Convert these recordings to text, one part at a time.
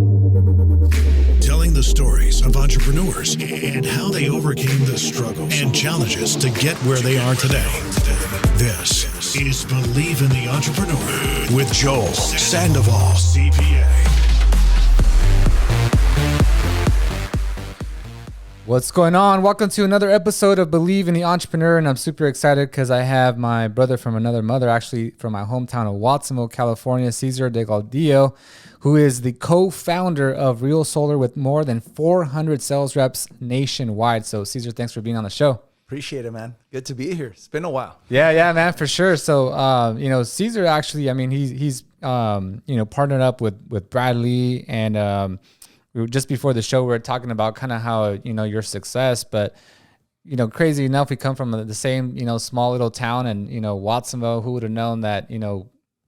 Telling the stories of entrepreneurs and how they overcame the struggles and challenges to get where they are today. This is Believe in the Entrepreneur with Joel Sandoval, CPA. What's going on? Welcome to another episode of Believe in the Entrepreneur, and I'm super excited because I have my brother from another mother, actually from my hometown of Watsonville, California, Cesar Delagadillo, who is the co-founder of Real Solar with more than 400 sales reps nationwide. So Cesar, thanks for being on the show. Appreciate it, man. Good to be here. It's been a while. Yeah, man, for sure. So, Cesar actually, I mean, he's partnered up with Brad Lea, and just before the show, we were talking about kind of how, your success, but, crazy enough, we come from the same, small little town and, Watsonville. Who would have known that,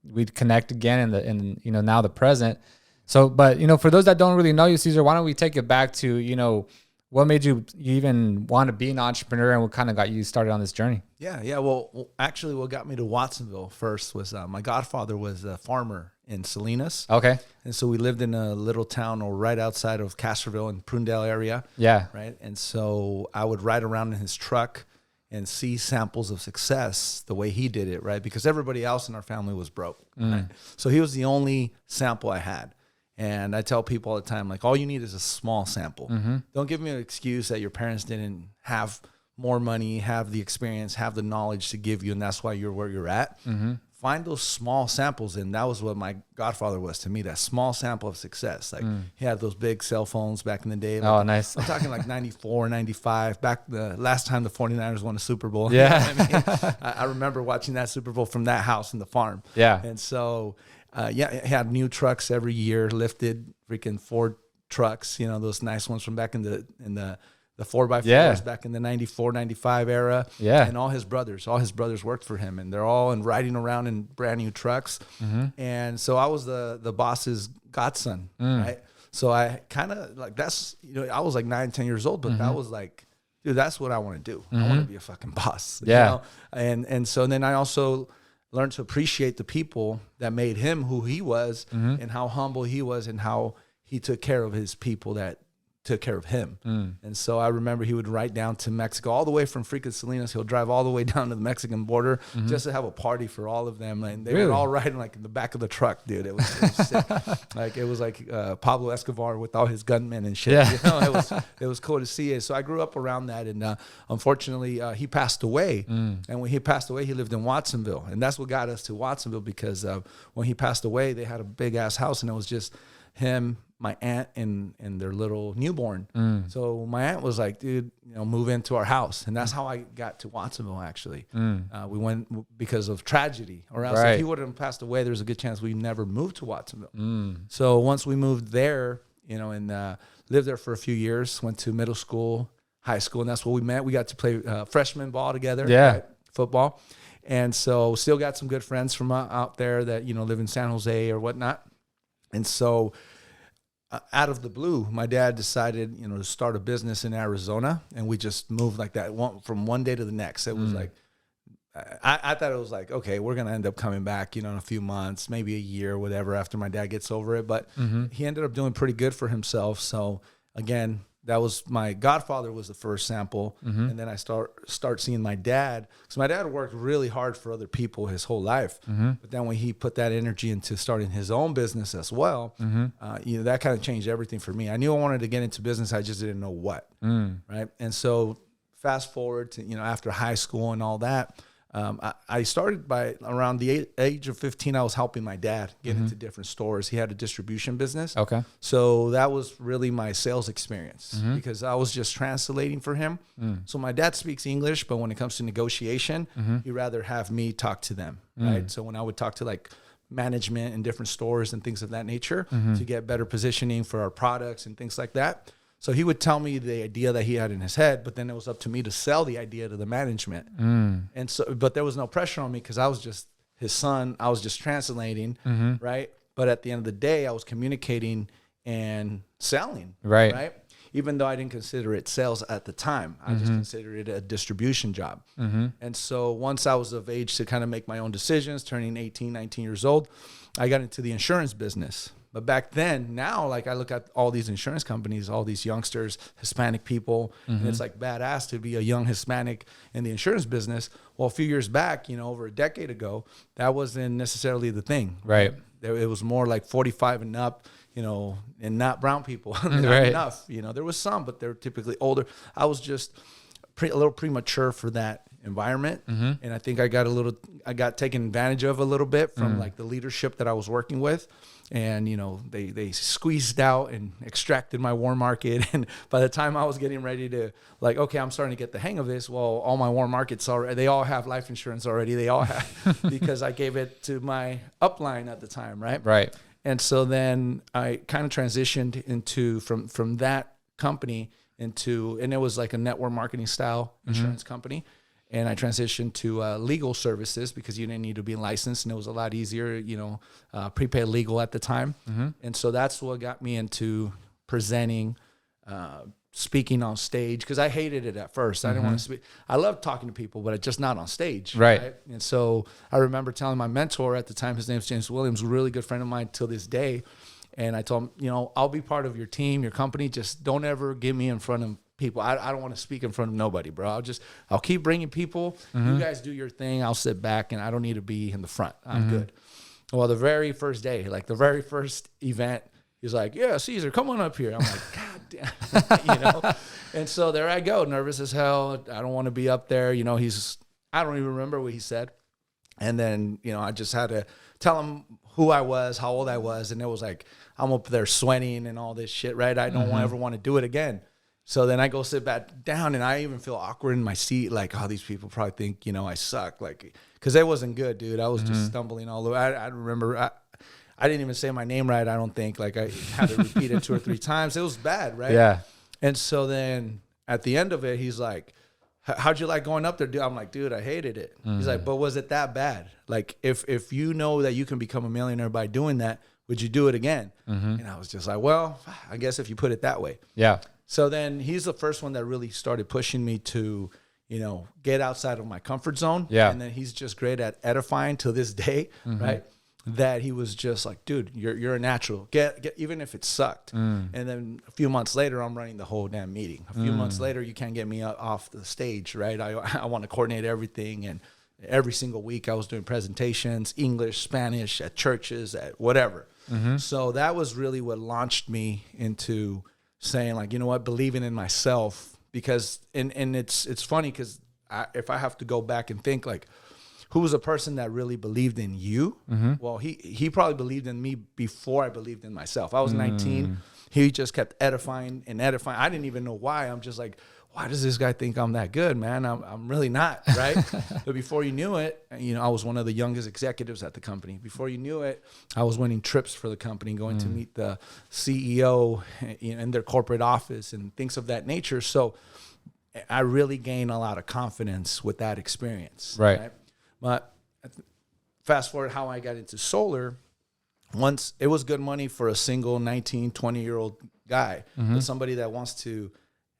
we'd connect again in now the present. So, but, for those that don't really know you, Cesar, why don't we take it back to, what made you even want to be an entrepreneur and what kind of got you started on this journey? Yeah. Well, actually, what got me to Watsonville first was my godfather was a farmer in Salinas. Okay. And so we lived in a little town right outside of Castroville in Prundale area. Yeah. Right. And so I would ride around in his truck and see samples of success the way he did it, right? Because everybody else in our family was broke. Right? So he was the only sample I had. And I tell people all the time, like, all you need is a small sample. Don't give me an excuse that your parents didn't have more money, have the experience, have the knowledge to give you, and that's why you're where you're at. Find those small samples, and that was what my godfather was to me, that small sample of success. Like, he had those big cell phones back in the day. Like, nice. I'm talking like 94, 95, back the last time the 49ers won a Super Bowl. Yeah. You know what I mean? I remember watching that Super Bowl from that house in the farm. Yeah. And so... he had new trucks every year, lifted freaking Ford trucks, those nice ones from back in the 4x4s back in the 94, 95 era. Yeah. And all his brothers worked for him, and they're all riding around in brand new trucks. And so I was the boss's godson, right? So I kind of like, that's, I was like 9, 10 years old, but that was like, dude, that's what I want to do. I want to be a fucking boss. Yeah. And so then I also learned to appreciate the people that made him who he was, and how humble he was, and how he took care of his people that took care of him. And so I remember he would ride down to Mexico, all the way from freaking Salinas. He'll drive all the way down to the Mexican border just to have a party for all of them. And they were all riding like in the back of the truck, dude. It was sick. Like, it was like Pablo Escobar with all his gunmen and shit. Yeah. It was cool to see it. So I grew up around that, and unfortunately he passed away. And when he passed away, he lived in Watsonville, and that's what got us to Watsonville, because when he passed away, they had a big ass house, and it was just him, my aunt, and their little newborn. So my aunt was like, dude, move into our house. And that's how I got to Watsonville, actually. We went because of tragedy, or else if he would have passed away, there's a good chance we never moved to Watsonville. So once we moved there, and lived there for a few years, went to middle school, high school, and that's where we met. We got to play freshman ball together, right? Football. And so still got some good friends from out there that, live in San Jose or whatnot. And so out of the blue, my dad decided, to start a business in Arizona, and we just moved like that from one day to the next. It was like, I thought it was like, okay, we're going to end up coming back, in a few months, maybe a year, whatever, after my dad gets over it. But he ended up doing pretty good for himself. So again, that was my godfather was the first sample. And then I start seeing my dad, because my dad worked really hard for other people his whole life. But then when he put that energy into starting his own business as well, that kind of changed everything for me. I knew I wanted to get into business. I just didn't know what. Right. And so fast forward to, after high school and all that, I started by around the age of 15. I was helping my dad get into different stores. He had a distribution business. Okay. So that was really my sales experience, because I was just translating for him. So my dad speaks English, but when it comes to negotiation, he'd rather have me talk to them. Right. So when I would talk to like management in different stores and things of that nature to get better positioning for our products and things like that. So he would tell me the idea that he had in his head, but then it was up to me to sell the idea to the management. And so, but there was no pressure on me, because I was just his son. I was just translating, right? But at the end of the day, I was communicating and selling, right? Even though I didn't consider it sales at the time, I just considered it a distribution job. And so once I was of age to kind of make my own decisions, turning 18, 19 years old, I got into the insurance business. But back then, now, like I look at all these insurance companies, all these youngsters, Hispanic people, and it's like badass to be a young Hispanic in the insurance business. Well, a few years back, over a decade ago, that wasn't necessarily the thing. Right. It was more like 45 and up, and not brown people. Not Right. enough. There was some, but they're typically older. I was just a little premature for that environment. And I think I got taken advantage of a little bit from like the leadership that I was working with. And, they squeezed out and extracted my warm market. And by the time I was getting ready to like, okay, I'm starting to get the hang of this. Well, all my warm markets already, they all have life insurance already. They all have, because I gave it to my upline at the time. Right. Right. And so then I kind of transitioned into from that company into, and it was like a network marketing style insurance company. And I transitioned to legal services because you didn't need to be licensed, and it was a lot easier, prepaid legal at the time. And so that's what got me into presenting, speaking on stage, because I hated it at first. I didn't want to speak. I loved talking to people, but just not on stage. Right. And so I remember telling my mentor at the time, his name's James Williams, a really good friend of mine till this day. And I told him, I'll be part of your team, your company. Just don't ever get me in front of people. I don't want to speak in front of nobody, bro. I'll keep bringing people. You guys do your thing. I'll sit back, and I don't need to be in the front. I'm good. Well, the very first day, like the very first event, he's like, yeah, Cesar, come on up here. I'm like, God damn, And so there I go, nervous as hell. I don't want to be up there. I don't even remember what he said. And then, I just had to tell him who I was, how old I was. And it was like, I'm up there sweating and all this shit, right? I don't ever want to do it again. So then I go sit back down, and I even feel awkward in my seat. Like, oh, these people probably think, I suck. Like, because it wasn't good, dude. I was just stumbling all over. I remember I didn't even say my name right, I don't think. Like, I had to repeat it 2 or 3 times. It was bad, right? Yeah. And so then at the end of it, he's like, how'd you like going up there, dude? I'm like, dude, I hated it. He's like, but was it that bad? Like, if you know that you can become a millionaire by doing that, would you do it again? And I was just like, well, I guess if you put it that way. Yeah. So then he's the first one that really started pushing me to, get outside of my comfort zone. Yeah. And then he's just great at edifying to this day, right? That he was just like, dude, you're a natural. Get even if it sucked. And then a few months later, I'm running the whole damn meeting. A few months later, you can't get me off the stage, right? I want to coordinate everything, and every single week I was doing presentations, English, Spanish, at churches, at whatever. So that was really what launched me into saying, like, you know what, believing in myself. Because and it's funny because if I have to go back and think, like, who was a person that really believed in you? Well, he probably believed in me before I believed in myself. I was 19. He just kept edifying and edifying. I didn't even know why. I'm just like, why does this guy think I'm that good, man? I'm really not, right? But before you knew it, I was one of the youngest executives at the company. Before you knew it, I was winning trips for the company, going to meet the CEO in their corporate office and things of that nature. So I really gained a lot of confidence with that experience. Right. But fast forward how I got into solar. Once it was good money for a single 19, 20-year-old guy, but somebody that wants to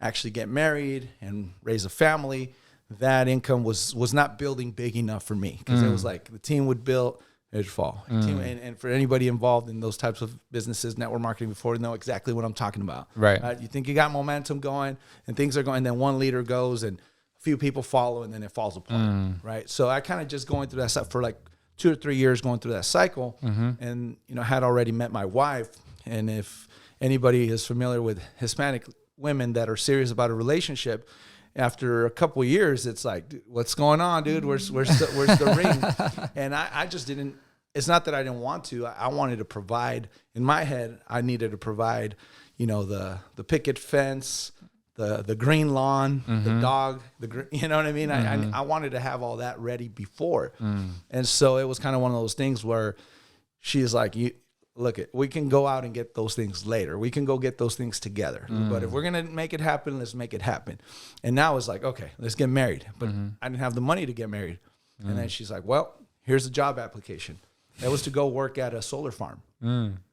actually get married and raise a family, that income was not building big enough for me, because it was like the team would build, it'd fall. And for anybody involved in those types of businesses, network marketing before, know exactly what I'm talking about. Right. You think you got momentum going and things are going, and then one leader goes and a few people follow, and then it falls apart. Right. So I kind of just going through that stuff for like 2 or 3 years, going through that cycle, and had already met my wife. And if anybody is familiar with Hispanic women that are serious about a relationship, after a couple of years, it's like, what's going on, dude? Where's the ring? And I just didn't. It's not that I didn't want to. I wanted to provide. In my head, I needed to provide, the picket fence, the green lawn, the dog, you know what I mean? I wanted to have all that ready before. And so it was kind of one of those things where she's like, look, we can go out and get those things later. We can go get those things together. But if we're going to make it happen, let's make it happen. And now it's like, okay, let's get married. But I didn't have the money to get married. And then she's like, well, here's a job application. That was to go work at a solar farm.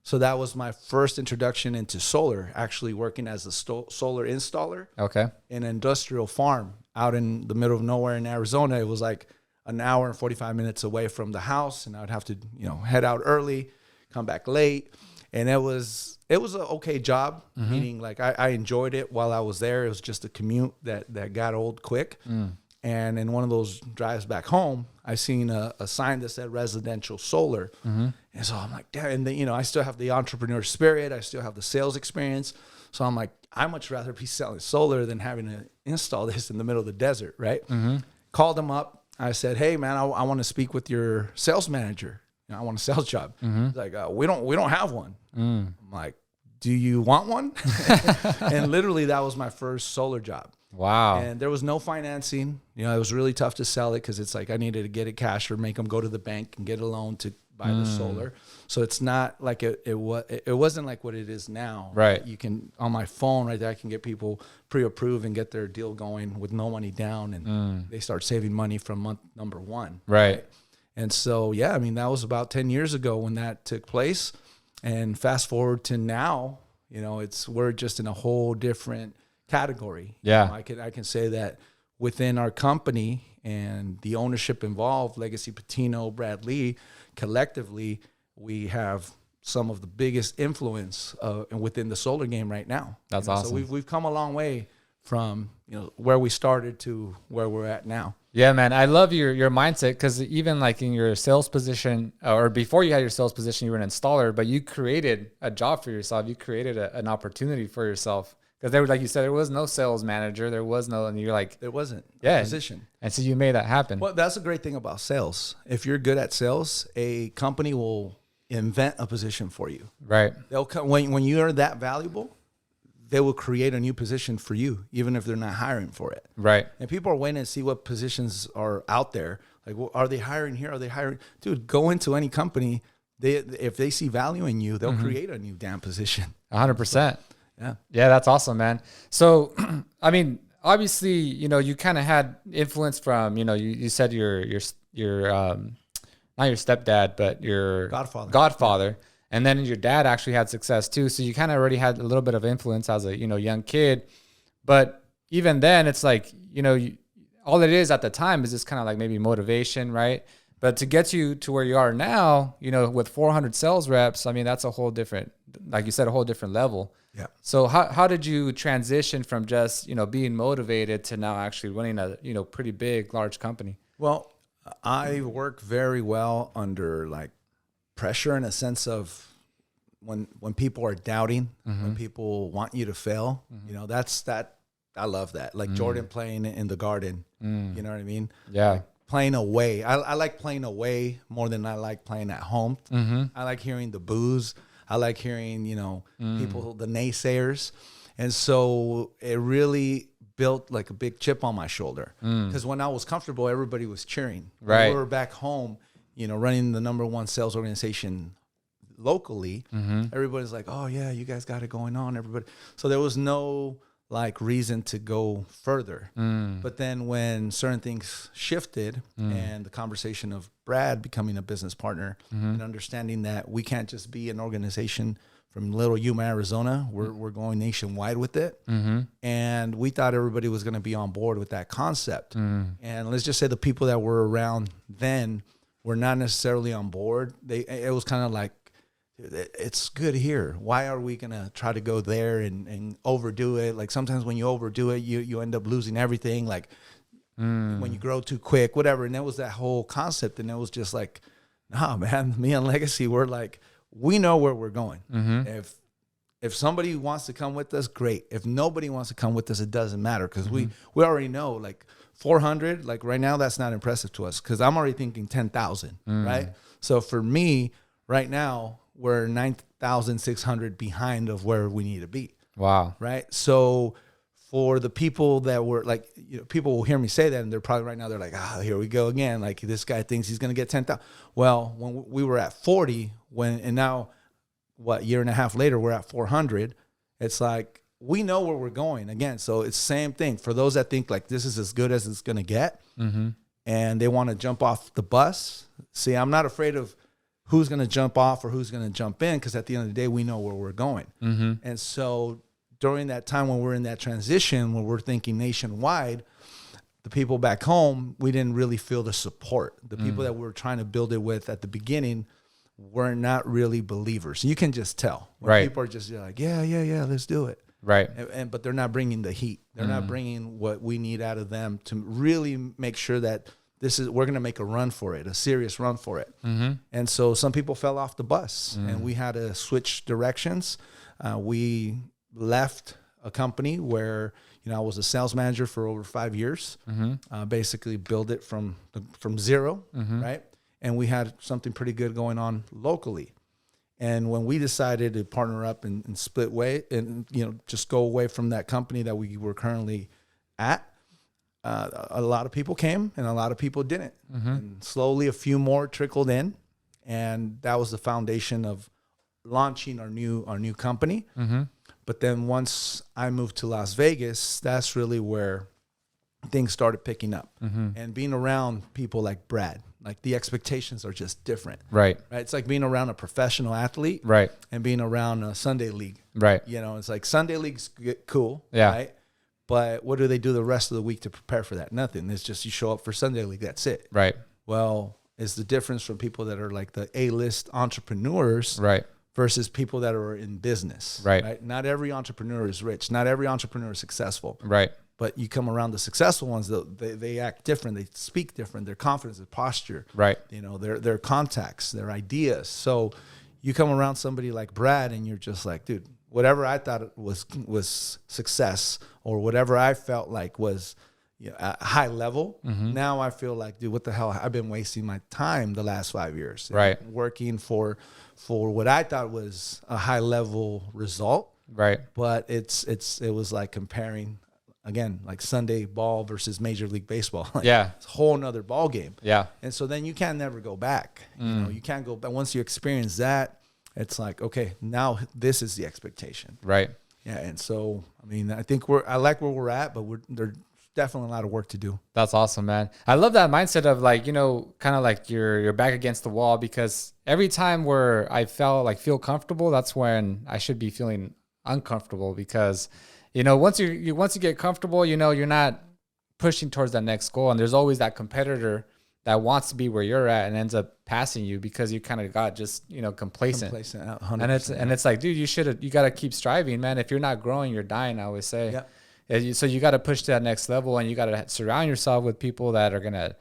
So that was my first introduction into solar, actually working as a solar installer. Okay. In an industrial farm out in the middle of nowhere in Arizona. It was like an hour and 45 minutes away from the house. And I would have to, head out early, come back late. And it was an okay job, meaning like I enjoyed it while I was there. It was just a commute that got old quick. And in one of those drives back home, I seen a sign that said residential solar. And so I'm like, damn, and then, you know, I still have the entrepreneur spirit. I still have the sales experience. So I'm like, I much rather be selling solar than having to install this in the middle of the desert, right? Called them up. I said, hey, man, I want to speak with your sales manager. You know, I want a sales job. He's like, we don't have one. I'm like, do you want one? And literally that was my first solar job. Wow. And there was no financing. You know, it was really tough to sell it because it's like I needed to get it cash or make them go to the bank and get a loan to buy the solar. So it's not like it wasn't like what it is now. Right. You can, on my phone right there, I can get people pre-approved and get their deal going with no money down, and they start saving money from month number 1. Right. And so, yeah, I mean, that was about 10 years ago when that took place. And fast forward to now, you know, we're just in a whole different category. Yeah. You know, I can say that within our company and the ownership involved, Legacy Patino, Brad Lea, collectively, we have some of the biggest influence within the solar game right now. That's awesome. awesome. So we've come a long way from, you know, where we started to where we're at now. Yeah, man. I love your mindset, because even like in your sales position, or before you had your sales position, you were an installer, but you created a job for yourself. You created an opportunity for yourself. Because there was, like you said, there was no sales manager. There was no, and you're like, there wasn't a position. And so you made that happen. Well, that's a great thing about sales. If you're good at sales, a company will invent a position for you. Right. They'll come when you are that valuable, they will create a new position for you, even if they're not hiring for it. Right. And people are waiting to see what positions are out there. Like, well, are they hiring here? Are they hiring? Dude, go into any company. If they see value in you, they'll create a new damn position. 100%. Yeah. Yeah, that's awesome, man. So, I mean, obviously, you know, you kind of had influence from, you know, you said your not your stepdad, but your godfather. Yeah. And then your dad actually had success too. So you kind of already had a little bit of influence as a, you know, young kid. But even then, it's like, you know, all it is at the time is just kind of like maybe motivation, right? But to get you to where you are now, you know, with 400 sales reps, I mean, that's a whole different, like you said, a whole different level. Yeah. So how did you transition from just, you know, being motivated to now actually running a, you know, pretty big, large company? Well, I work very well under like pressure, in a sense of when people are doubting, when people want you to fail, you know, I love that. Like Jordan playing in the Garden, you know what I mean? Yeah. Like playing away. I like playing away more than I like playing at home. I like hearing the boos. I like hearing, you know, people, the naysayers. And so it really built like a big chip on my shoulder. Because when I was comfortable, everybody was cheering. Right. When we were back home, you know, running the #1 sales organization locally, everybody's like, oh, yeah, you guys got it going on, everybody. So there was no like reason to go further. But then when certain things shifted and the conversation of Brad becoming a business partner and understanding that we can't just be an organization from little Yuma, Arizona, we're going nationwide with it. And we thought everybody was going to be on board with that concept. And let's just say the people that were around then were not necessarily on board. It was kind of like, it's good here. Why are we going to try to go there and overdo it? Like sometimes when you overdo it, you end up losing everything. Like when you grow too quick, whatever. And that was that whole concept. And it was just like, nah, man, me and Legacy, we're like, we know where we're going. If somebody wants to come with us, great. If nobody wants to come with us, it doesn't matter. Because we already know, like 400, like right now, that's not impressive to us. Because I'm already thinking 10,000, right? So for me, right now, we're 9,600 behind of where we need to be. Wow. Right. So for the people that were like, you know, people will hear me say that and they're probably right now, they're like, here we go again. Like this guy thinks he's going to get 10,000. Well, when we were at 40, and now what, year and a half later, we're at 400. It's like, we know where we're going again. So it's the same thing for those that think like this is as good as it's going to get. And they want to jump off the bus. See, I'm not afraid of who's going to jump off or who's going to jump in, because at the end of the day, we know where we're going. And so during that time when we're in that transition, when we're thinking nationwide, the people back home, we didn't really feel the support. The people that we were trying to build it with at the beginning were not really believers. You can just tell when people are just like, yeah, let's do it. Right. But they're not bringing the heat. They're not bringing what we need out of them to really make sure that we're going to make a run for it, a serious run for it. And so some people fell off the bus and we had to switch directions. We left a company where, I was a sales manager for over 5 years, basically build it from zero, right? And we had something pretty good going on locally. And when we decided to partner up and split way and, just go away from that company that we were currently at, a lot of people came and a lot of people didn't. And slowly a few more trickled in. And that was the foundation of launching our new company. But then once I moved to Las Vegas, that's really where things started picking up. And being around people like Brad, like the expectations are just different. Right. It's like being around a professional athlete. Right. And being around a Sunday league. Right. It's like Sunday league's cool. Yeah. Right. But what do they do the rest of the week to prepare for that? Nothing. It's just you show up for Sunday league. That's it. Right. Well, it's the difference from people that are like the A-list entrepreneurs. Right. Versus people that are in business. Right. Not every entrepreneur is rich. Not every entrepreneur is successful. Right. But you come around the successful ones, they act different. They speak different. Their confidence, their posture. Right. Their contacts, their ideas. So you come around somebody like Brad and you're just like, dude, whatever I thought was success or whatever I felt like was a high level. Now I feel like, dude, what the hell? I've been wasting my time the last 5 years. Right. Working for what I thought was a high level result. Right. But it was like comparing, again, like Sunday ball versus Major League Baseball. It's a whole nother ball game. Yeah. And so then you can never go back. You can't go back. Once you experience that, it's like, okay, now this is the expectation. Right. Yeah. And so, I mean, I think I like where we're at, but there's definitely a lot of work to do. That's awesome, man. I love that mindset of like, kind of like you're back against the wall, because every time where I feel comfortable, that's when I should be feeling uncomfortable, because, once you get comfortable, you're not pushing towards that next goal. And there's always that competitor that wants to be where you're at and ends up passing you because you kind of got just, complacent. 100%, and it's like, dude, you got to keep striving, man. If you're not growing, you're dying, I always say. Yeah. So you got to push to that next level, and you got to surround yourself with people that are going to,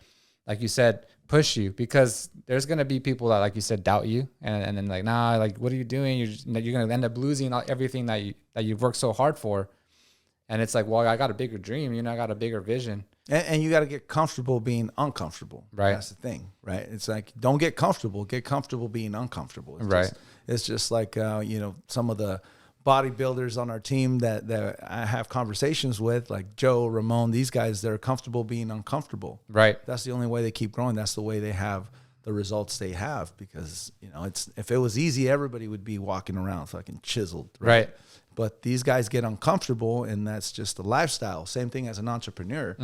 like you said, push you, because there's going to be people that, like you said, doubt you. And then like, nah, like, what are you doing? You're going to end up losing everything that you've worked so hard for. And it's like, well, I got a bigger dream, I got a bigger vision. And you got to get comfortable being uncomfortable. Right. That's the thing, right? It's like, don't get comfortable being uncomfortable. It's just like, some of the bodybuilders on our team that I have conversations with, like Joe, Ramon, these guys, they're comfortable being uncomfortable. Right. That's the only way they keep growing. That's the way they have the results they have, because, if it was easy, everybody would be walking around fucking chiseled. Right. But these guys get uncomfortable, and that's just the lifestyle. Same thing as an entrepreneur.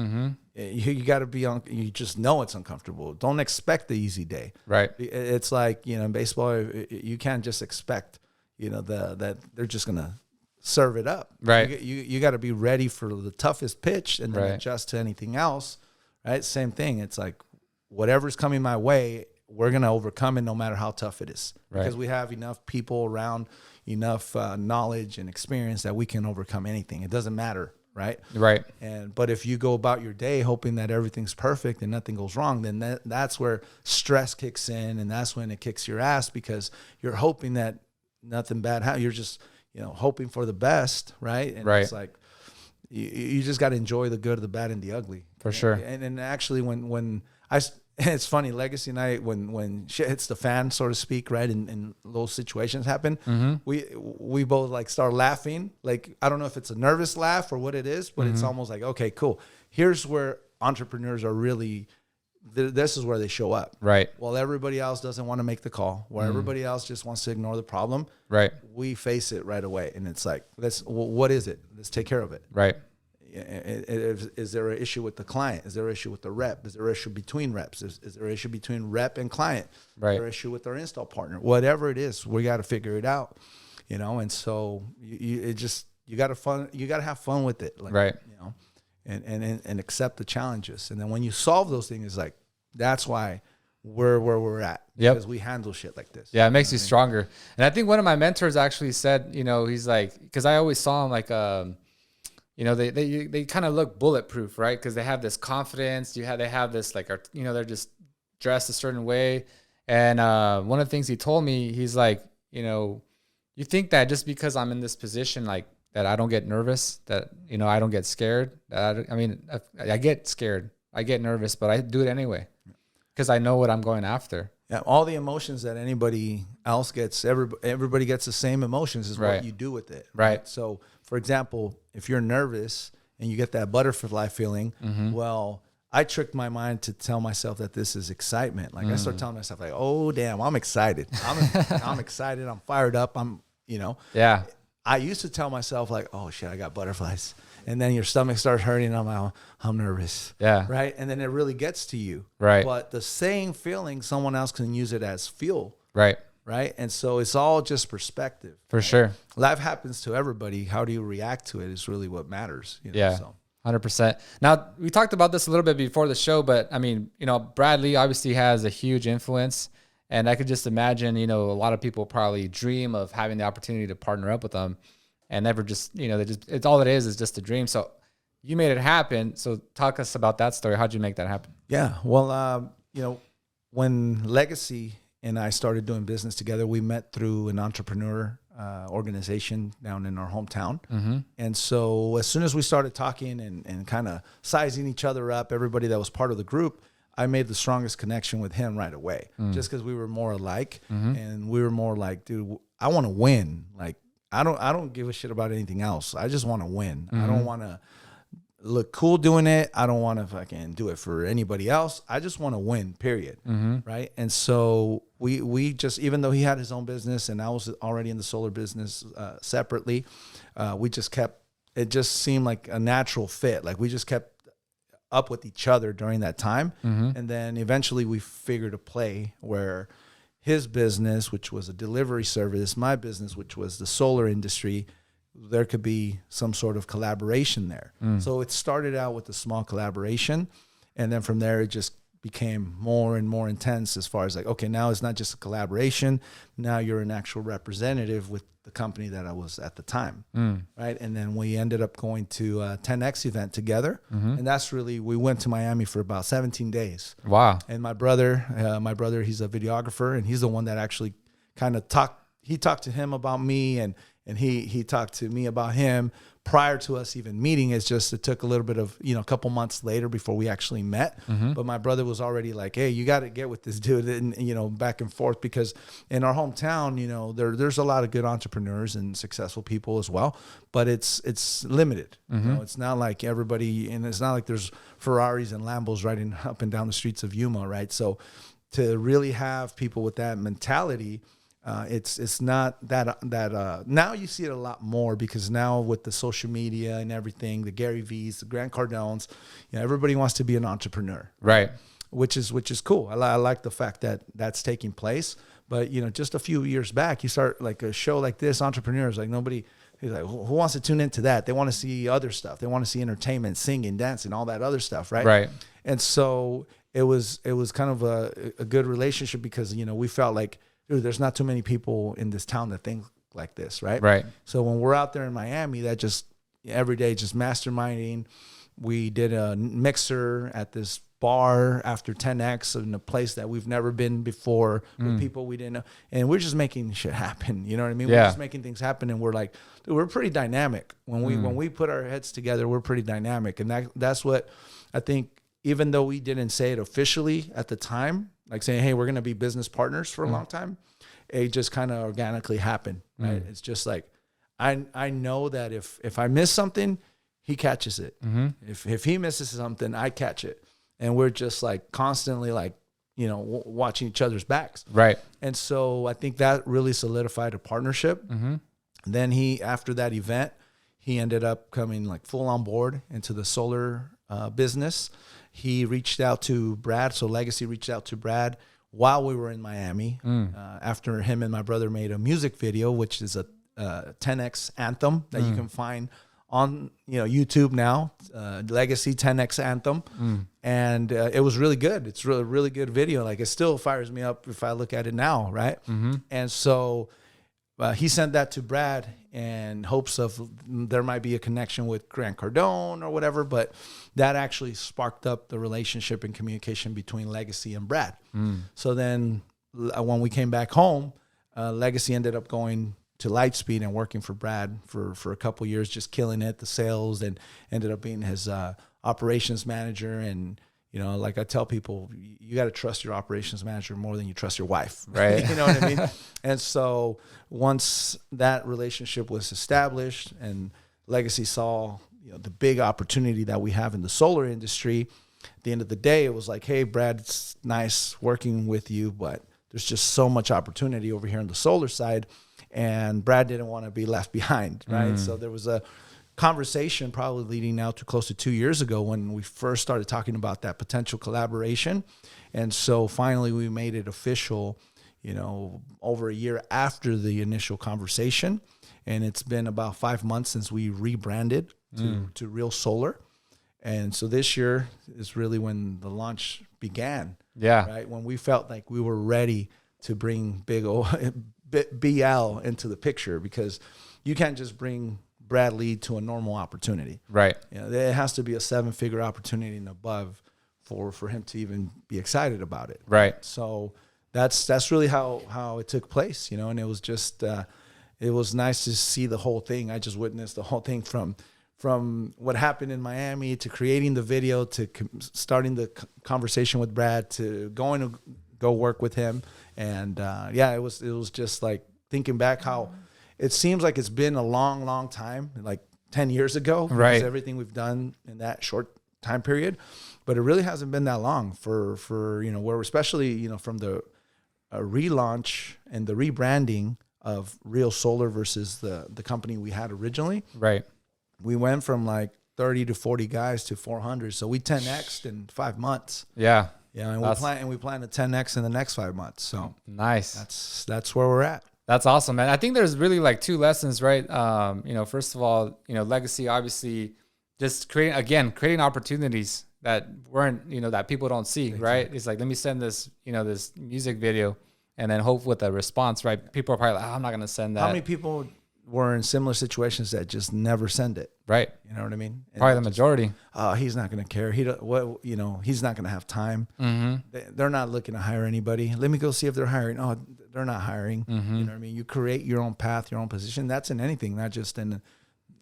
You got to be you just know it's uncomfortable. Don't expect the easy day. Right. It's like, in baseball, you can't just expect, that they're just going to serve it up. Right. You got to be ready for the toughest pitch and then adjust to anything else. Right. Same thing. It's like, whatever's coming my way, we're going to overcome it no matter how tough it is. Right. Because we have enough people around, enough knowledge and experience that we can overcome anything. It doesn't matter. Right. Right. But if you go about your day hoping that everything's perfect and nothing goes wrong, then that's where stress kicks in. And that's when it kicks your ass, because you're hoping that nothing bad happens. You're just, hoping for the best. Right. And it's like, you just got to enjoy the good, the bad, and the ugly. For sure. And actually when it's funny, Legacy Night, when shit hits the fan, so to speak, right, and those situations happen, we both like start laughing. Like, I don't know if it's a nervous laugh or what it is, but it's almost like, okay, cool. Here's where entrepreneurs are really, this is where they show up. Right. While everybody else doesn't want to make the call, while everybody else just wants to ignore the problem, right, we face it right away. And it's like, what is it? Let's take care of it. Right. Is there an issue with the client? Is there an issue with the rep? Is there an issue between reps? Is there an issue between rep and client? Right. Is there an issue with our install partner? Whatever it is, we got to figure it out, and so you got to have fun with it. Like, right. And accept the challenges. And then when you solve those things, it's like, that's why we're where we're at because we handle shit like this. Yeah, it makes you stronger. And I think one of my mentors actually said, you know, he's like, because I always saw him like, you know, they kind of look bulletproof, right? Because they have this confidence. They have this like, you know, they're just dressed a certain way. And one of the things he told me, he's like, you know, you think that just because I'm in this position, like that I don't get nervous, that, you know, I don't get scared. I get scared, I get nervous, but I do it anyway because I know what I'm going after. Yeah, all the emotions that anybody else gets, everybody gets the same emotions is what you do with it. Right. So, for example, if you're nervous and you get that butterfly feeling, well, I tricked my mind to tell myself that this is excitement. Like I start telling myself like, oh, damn, I'm excited. I'm excited. I'm fired up. You know. Yeah. I used to tell myself like, oh shit, I got butterflies. And then your stomach starts hurting. And I'm like, I'm nervous. Yeah. Right. And then it really gets to you. Right. But the same feeling, someone else can use it as fuel. Right. Right. And so it's all just perspective. For sure. Life happens to everybody. How do you react to it is really what matters. You know? Yeah. So. 100%. Now, we talked about this a little bit before the show, but I mean, you know, Brad Lea obviously has a huge influence, and I could just imagine, you know, a lot of people probably dream of having the opportunity to partner up with them and never just, you know, it's all it is just a dream. So you made it happen. So talk us about that story. How'd you make that happen? Yeah. Well, you know, when Legacy and I started doing business together, we met through an entrepreneur organization down in our hometown. And so as soon as we started talking and kind of sizing each other up, everybody that was part of the group, I made the strongest connection with him right away, just because we were more alike and we were more like, dude, I want to win. Like, I don't give a shit about anything else. I just want to win. I don't want to look cool doing it. I don't want to fucking do it for anybody else. I just want to win, period. Right. And so we just, even though he had his own business and I was already in the solar business separately, we just kept, it just seemed like a natural fit. Like we just kept up with each other during that time. And then eventually we figured a play where his business, which was a delivery service, my business, which was the solar industry, there could be some sort of collaboration there. So it started out with a small collaboration. And then from there, it just became more and more intense as far as like, okay, now it's not just a collaboration. Now you're an actual representative with the company that I was at the time. Right. And then we ended up going to a 10X event together. And that's really, we went to Miami for about 17 days. Wow. And my brother, he's a videographer, and he's the one that actually kind of talked to him about me, and he talked to me about him prior to us even meeting. It's just, it took a little bit of, you know, a couple months later before we actually met. But my brother was already like, hey, you got to get with this dude, and, you know, back and forth, because in our hometown, you know, there's a lot of good entrepreneurs and successful people as well, but it's limited. You know, it's not like everybody, and it's not like there's Ferraris and Lambos riding up and down the streets of Yuma, right? So to really have people with that mentality, it's not that now you see it a lot more, because now with the social media and everything, the Gary V's, the Grant Cardones, you know, everybody wants to be an entrepreneur, right? Which is cool. I like the fact that that's taking place. But you know, just a few years back, you start like a show like this, Entrepreneurs, like nobody. He's like, who wants to tune into that? They want to see other stuff. They want to see entertainment, singing, dancing, all that other stuff, right? Right. And so it was kind of a good relationship, because you know, we felt like, dude, there's not too many people in this town that think like this, right? Right. So when we're out there in Miami, that just every day, just masterminding. We did a mixer at this bar after 10X in a place that we've never been before with people we didn't know. And we're just making shit happen. You know what I mean? Yeah. We're just making things happen. And we're like, dude, we're pretty dynamic. When we put our heads together, we're pretty dynamic. And that's what I think, even though we didn't say it officially at the time, like saying, hey, we're going to be business partners for a long time, it just kind of organically happened, right? It's just like, I know that if I miss something, he catches it. If he misses something, I catch it. And we're just like constantly like, you know, watching each other's backs. Right. And so I think that really solidified a partnership. Then after that event, he ended up coming like full on board into the solar business. He reached out to Brad. So Legacy reached out to Brad while we were in Miami, after him and my brother made a music video, which is a 10X anthem that you can find on, you know, YouTube now, Legacy 10X anthem. And it was really good. It's really, really good video. Like, it still fires me up if I look at it now, right? And so he sent that to Brad in hopes of there might be a connection with Grant Cardone or whatever, but that actually sparked up the relationship and communication between Legacy and Brad. So then when we came back home, Legacy ended up going to Lightspeed and working for Brad for a couple years, just killing it, the sales, and ended up being his operations manager. And, you know, like I tell people, you got to trust your operations manager more than you trust your wife. Right. You know what I mean? And so once that relationship was established and Legacy saw, you know, the big opportunity that we have in the solar industry, at the end of the day, it was like, hey, Brad, it's nice working with you, but there's just so much opportunity over here on the solar side. And Brad didn't want to be left behind, right? So there was a conversation probably leading now to close to 2 years ago when we first started talking about that potential collaboration. And so finally we made it official, you know, over a year after the initial conversation. And it's been about 5 months since we rebranded to Real Solar. And so this year is really when the launch began. Yeah. Right. When we felt like we were ready to bring BL into the picture, because you can't just bring Brad Lea to a normal opportunity. Right. You know, it has to be a 7-figure opportunity and above for him to even be excited about it. Right. So that's really how it took place, you know, and it was just, it was nice to see the whole thing. I just witnessed the whole thing from what happened in Miami to creating the video to starting the conversation with Brad to going to go work with him. And it was just like thinking back how it seems like it's been a long, long time, like 10 years ago. Right. Everything we've done in that short time period, but it really hasn't been that long for you know, where especially, you know, from the relaunch and the rebranding of Real Solar versus the company we had originally. Right. We went from like 30 to 40 guys to 400. So we 10x'd in 5 months. Yeah. Yeah. And we plan to 10x in the next 5 months. So nice. That's where we're at. That's awesome, man. I think there's really like 2 lessons, right? You know, first of all, you know, Legacy, obviously just creating opportunities that weren't, you know, that people don't see, right? It's like, let me send this, you know, this music video and then hope with a response, right? People are probably like, I'm not going to send that. How many people were in similar situations that just never send it? Right. You know what I mean? And probably the majority. He's not going to care. He's not going to have time. They're not looking to hire anybody. Let me go see if they're hiring. Oh, they're not hiring. You know what I mean? You create your own path, your own position. That's in anything, not just in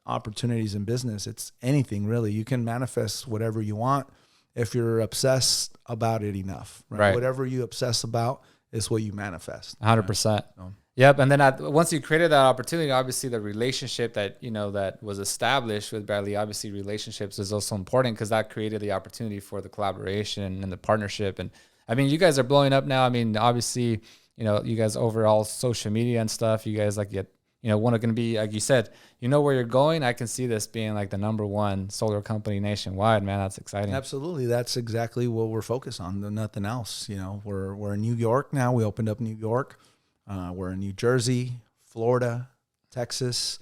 opportunities in business. It's anything really. You can manifest whatever you want if you're obsessed about it enough. Right? Whatever you obsess about is what you manifest. 100%. Right? Yep. And then once you created that opportunity, obviously the relationship that, you know, that was established with Brad Lea, obviously relationships is also important because that created the opportunity for the collaboration and the partnership. And I mean, you guys are blowing up now. I mean, obviously, you know, you guys overall social media and stuff, you guys want to be, like you said, you know where you're going. I can see this being like the #1 solar company nationwide, man. That's exciting. Absolutely. That's exactly what we're focused on. Nothing else. You know, we're in New York now. We opened up New York. We're in New Jersey, Florida, Texas,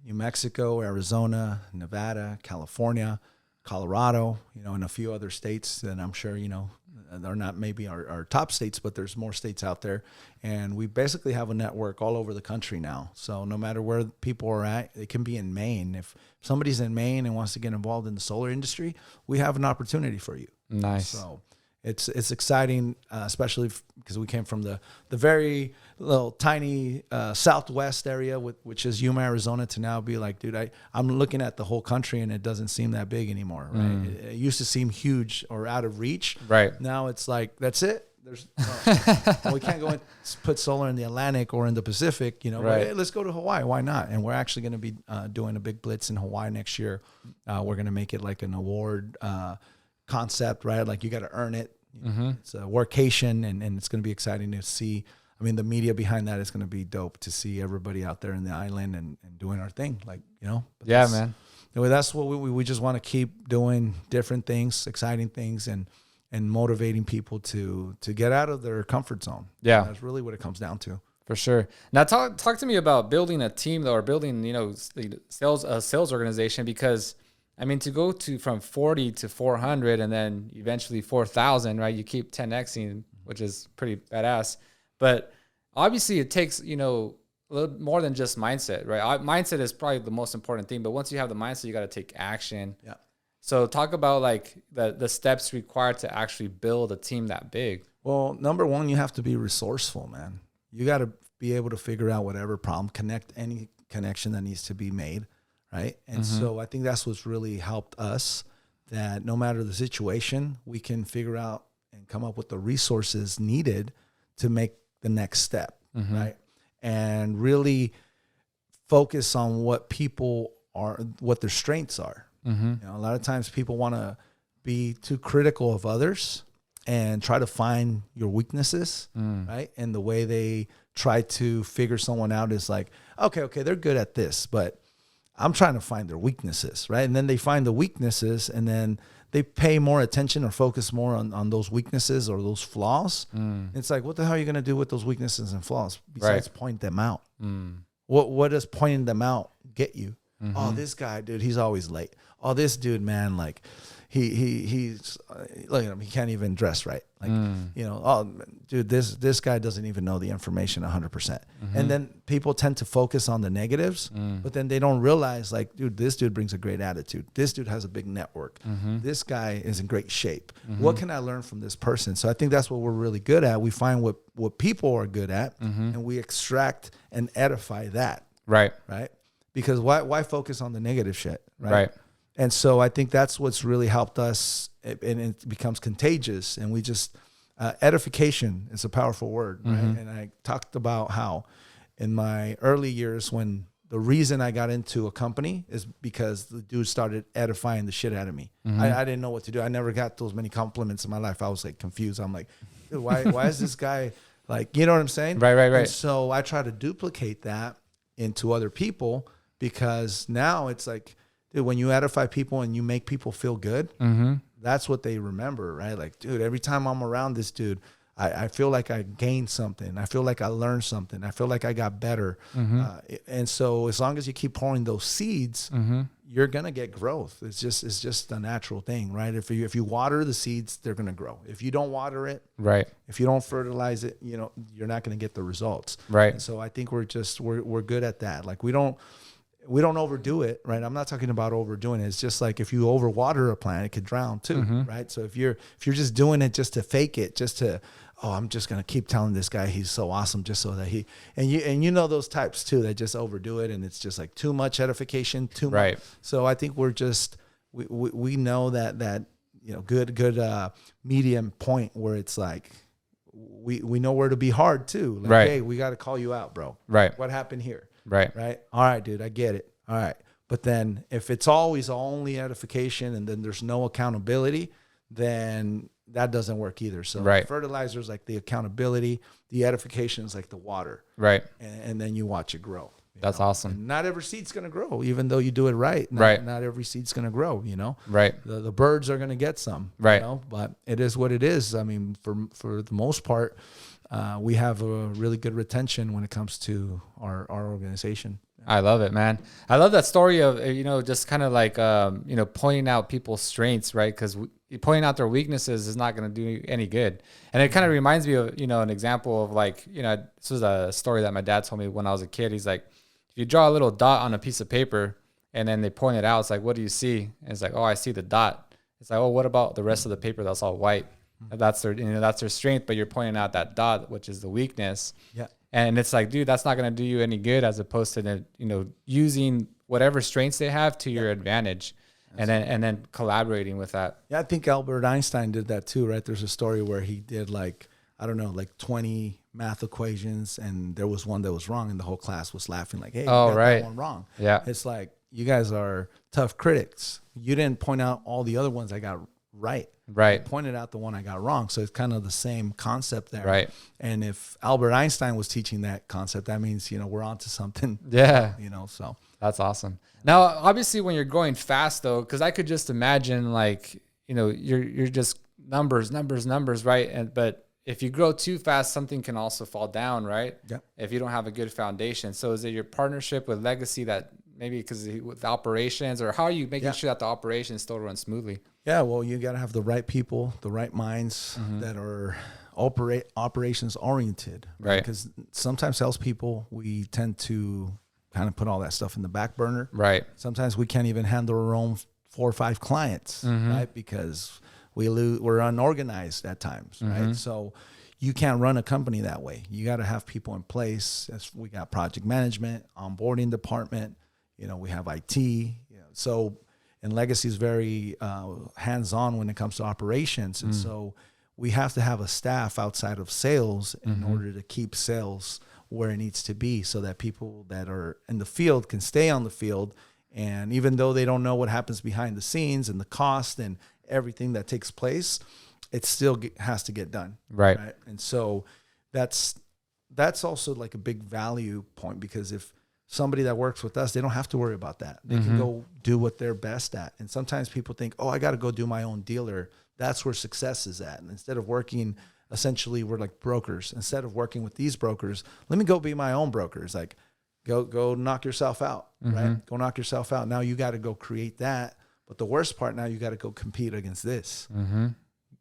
New Mexico, Arizona, Nevada, California, Colorado, you know, and a few other states that I'm sure, you know, they're not maybe our top states, but there's more states out there. And we basically have a network all over the country now. So no matter where people are at, it can be in Maine. If somebody's in Maine and wants to get involved in the solar industry, we have an opportunity for you. Nice. So it's exciting, especially because we came from the very little tiny southwest area, which is Yuma, Arizona, to now be like, dude, I'm looking at the whole country and it doesn't seem that big anymore, right? It used to seem huge or out of reach. Right. Now it's like, that's it. There's we can't go and put solar in the Atlantic or in the Pacific, you know. Right. But, hey, let's go to Hawaii. Why not? And we're actually going to be doing a big blitz in Hawaii next year. We're going to make it like an award concept, right? Like you got to earn it. It's a workation, and it's going to be exciting to see. I mean, the media behind that is going to be dope to see everybody out there in the island and doing our thing, like, you know. But yeah, man. That's what we just want to keep doing, different things, exciting things, and motivating people to get out of their comfort zone. Yeah, that's really what it comes down to. For sure. Now, talk to me about building a team, though, or building, you know, a sales organization, because I mean, to go from 40 to 400 and then eventually 4,000, right? You keep 10xing, which is pretty badass. But obviously it takes, a little more than just mindset, right? Mindset is probably the most important thing. But once you have the mindset, you got to take action. Yeah. So talk about like the steps required to actually build a team that big. Well, number one, you have to be resourceful, man. You got to be able to figure out whatever problem, connect any connection that needs to be made, right? And so I think that's what's really helped us, that no matter the situation, we can figure out and come up with the resources needed to make the next step, right? And really focus on what people are, what their strengths are. A lot of times people want to be too critical of others and try to find your weaknesses, right? And the way they try to figure someone out is like, okay, they're good at this, but I'm trying to find their weaknesses, right? And then they find the weaknesses and then they pay more attention or focus more on those weaknesses or those flaws. It's like, what the hell are you going to do with those weaknesses and flaws besides point them out? What does pointing them out get you? Oh, this guy, dude, he's always late. Oh, this dude, man, like he's look at him, he can't even dress right. Like, oh, dude, this guy doesn't even know the information 100%. And then people tend to focus on the negatives, but then they don't realize, like, dude, this dude brings a great attitude. This dude has a big network. This guy is in great shape. What can I learn from this person? So I think that's what we're really good at. We find what people are good at, and we extract and edify that. Right. Because why focus on the negative shit, right? And so I think that's what's really helped us, and it becomes contagious. And we just, edification is a powerful word, right? And I talked about how in my early years, when the reason I got into a company is because the dude started edifying the shit out of me. I didn't know what to do. I never got those many compliments in my life. I was like confused. I'm like, dude, why is this guy like, you know what I'm saying? Right. And so I try to duplicate that into other people, because now it's like, dude, when you edify people and you make people feel good, that's what they remember, right? Like, dude, every time I'm around this dude, I feel like I gained something. I feel like I learned something. I feel like I got better. And so as long as you keep pouring those seeds, you're going to get growth. It's just a natural thing, right? If you water the seeds, they're going to grow. If you don't water it, right. If you don't fertilize it, you're not going to get the results. Right. And so I think we're good at that. Like we don't overdo it, right? I'm not talking about overdoing it. It's just like if you overwater a plant, it could drown too, right? So if you're just doing it just to fake it, just to, I'm just gonna keep telling this guy he's so awesome, just so that he, and you know those types too that just overdo it, and it's just like too much edification, too much. So I think we're just we know that good medium point where it's like we know where to be hard too. Like, hey, we got to call you out, bro. Right. What happened here? Right. All right, dude, I get it. All right. But then if it's always only edification and then there's no accountability, then that doesn't work either. So fertilizer is like the accountability, the edification is like the water. Right. And then you watch it grow. That's awesome. And not every seed's going to grow, even though you do it right. Not every seed's going to grow, Right. The birds are going to get some, right. But it is what it is. I mean, for the most part, we have a really good retention when it comes to our organization. I love it, man. I love that story of, just kind of like, pointing out people's strengths, right? Because pointing out their weaknesses is not going to do any good. And it kind of reminds me of, an example of like, this was a story that my dad told me when I was a kid. He's like, if you draw a little dot on a piece of paper and then they point it out, it's like, what do you see? And it's like, oh, I see the dot. It's like, oh, what about the rest of the paper that's all white? That's their strength, but you're pointing out that dot, which is the weakness. Yeah. And it's like, dude, that's not going to do you any good, as opposed to, using whatever strengths they have to your advantage, and then collaborating with that. Yeah. I think Albert Einstein did that too, right? There's a story where he did like 20 math equations, and there was one that was wrong, and the whole class was laughing like, hey, you got that one wrong. Yeah. It's like, you guys are tough critics. You didn't point out all the other ones I got right. Right. I pointed out the one I got wrong. So it's kind of the same concept there. Right. And if Albert Einstein was teaching that concept, that means, we're onto something. Yeah. So. That's awesome. Now, obviously when you're going fast though, cause I could just imagine like, you're just numbers, right? But if you grow too fast, something can also fall down, right? Yeah. If you don't have a good foundation. So is it your partnership with Legacy that maybe because with operations, or how are you making sure that the operations still run smoothly? Yeah, well, you got to have the right people, the right minds that are operations oriented, right? Because sometimes salespeople, we tend to kind of put all that stuff in the back burner, right? Sometimes we can't even handle our own 4 or 5 clients, right? Because we're unorganized at times, right? So you can't run a company that way. You got to have people in place. We got project management, onboarding department, we have IT, so. And Legacy is very hands-on when it comes to operations. And so we have to have a staff outside of sales in order to keep sales where it needs to be, so that people that are in the field can stay on the field. And even though they don't know what happens behind the scenes and the cost and everything that takes place, it still has to get done. Right. And so that's also like a big value point, because if somebody that works with us, they don't have to worry about that. They can go do what they're best at. And sometimes people think, oh, I got to go do my own dealer. That's where success is at. And instead of working, essentially, we're like brokers. Instead of working with these brokers, let me go be my own broker. It's like, go knock yourself out, right? Go knock yourself out. Now you got to go create that. But the worst part, now you got to go compete against this.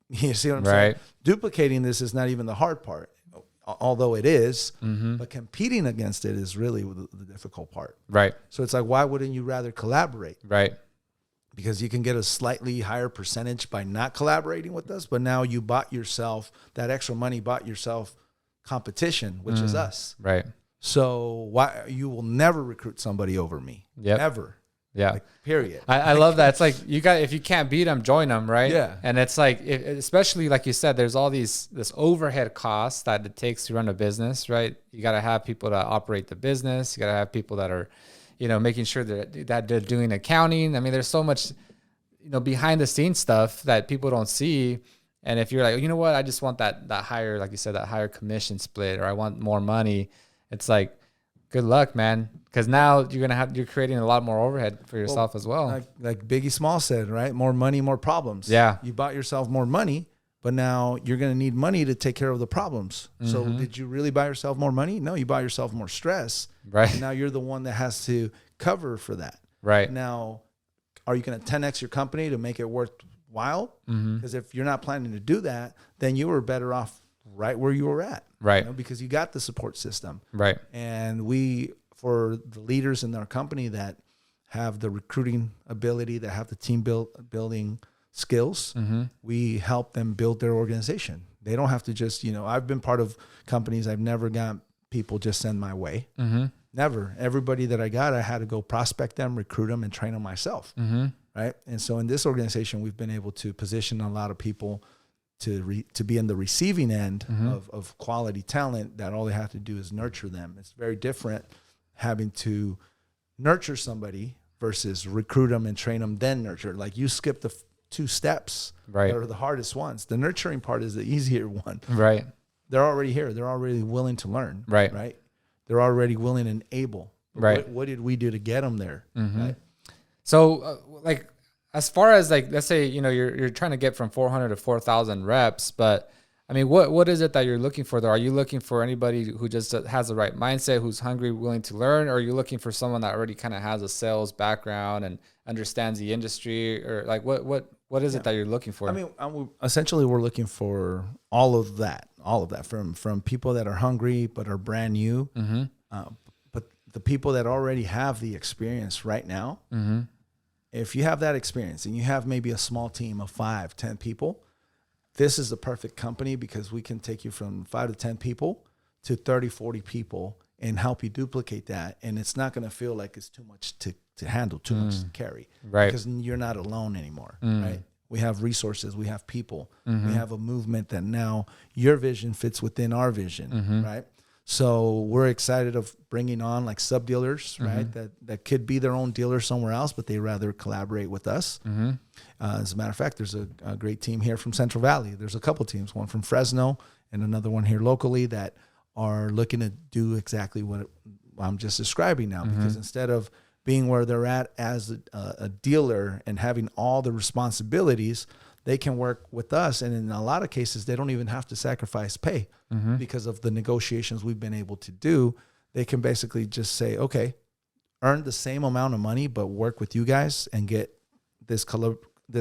You see what I'm saying? Duplicating this is not even the hard part, although it is, but competing against it is really the difficult part. Right. So it's like, why wouldn't you rather collaborate? Right. Because you can get a slightly higher percentage by not collaborating with us, but now you bought yourself, that extra money bought yourself competition, which is us. Right. So why you will never recruit somebody over me. Yep. Ever. Yeah. Like, period. I love that. It's like, if you can't beat them, join them, right? Yeah. And it's like, especially like you said, there's all this overhead costs that it takes to run a business, right? You got to have people that operate the business. You got to have people that are, making sure that they're doing accounting. I mean, there's so much, behind the scenes stuff that people don't see. And if you're like, you know what, I just want that higher, like you said, that higher commission split, or I want more money. It's like, good luck, man. Because now you're creating a lot more overhead for yourself as well. Like Biggie Small said, right? More money, more problems. Yeah. You bought yourself more money, but now you're going to need money to take care of the problems. So did you really buy yourself more money? No, you bought yourself more stress. Right. And now you're the one that has to cover for that. Right. Now, are you going to 10x your company to make it worthwhile? Because if you're not planning to do that, then you were better off right where you were at. Right. Because you got the support system. Right. And for the leaders in our company that have the recruiting ability, that have the team building skills, we help them build their organization. They don't have to just, I've been part of companies, I've never got people just send my way. Never. Everybody that I got, I had to go prospect them, recruit them, and train them myself. Right. And so in this organization, we've been able to position a lot of people to be in the receiving end of quality talent, that all they have to do is nurture them. It's very different having to nurture somebody versus recruit them and train them, then nurture. Like, you skip the 2 steps that are the hardest ones. The nurturing part is the easier one. Right. They're already here. They're already willing to learn. Right. They're already willing and able. Right. What did we do to get them there? Right. So as far as let's say, you're trying to get from 400 to 4,000 reps, but I mean, what is it that you're looking for there? Are you looking for anybody who just has the right mindset, who's hungry, willing to learn? Or are you looking for someone that already kind of has a sales background and understands the industry? Or what is it that you're looking for? I mean, essentially we're looking for all of that from people that are hungry, but are brand new. But the people that already have the experience right now, if you have that experience and you have maybe a small team of 5, 10 people, this is the perfect company, because we can take you from 5 to 10 people to 30, 40 people and help you duplicate that. And it's not going to feel like it's too much to handle, too much to carry. Right. Because you're not alone anymore. Right. We have resources. We have people. We have a movement that now your vision fits within our vision. Right. So we're excited of bringing on like sub dealers, right? That could be their own dealer somewhere else, but they rather collaborate with us. As a matter of fact, there's a great team here from Central Valley. There's a couple teams, one from Fresno and another one here locally, that are looking to do exactly what I'm just describing now. Because instead of being where they're at as a dealer and having all the responsibilities, they can work with us. And in a lot of cases, they don't even have to sacrifice pay because of the negotiations we've been able to do. They can basically just say, okay, earn the same amount of money, but work with you guys and get this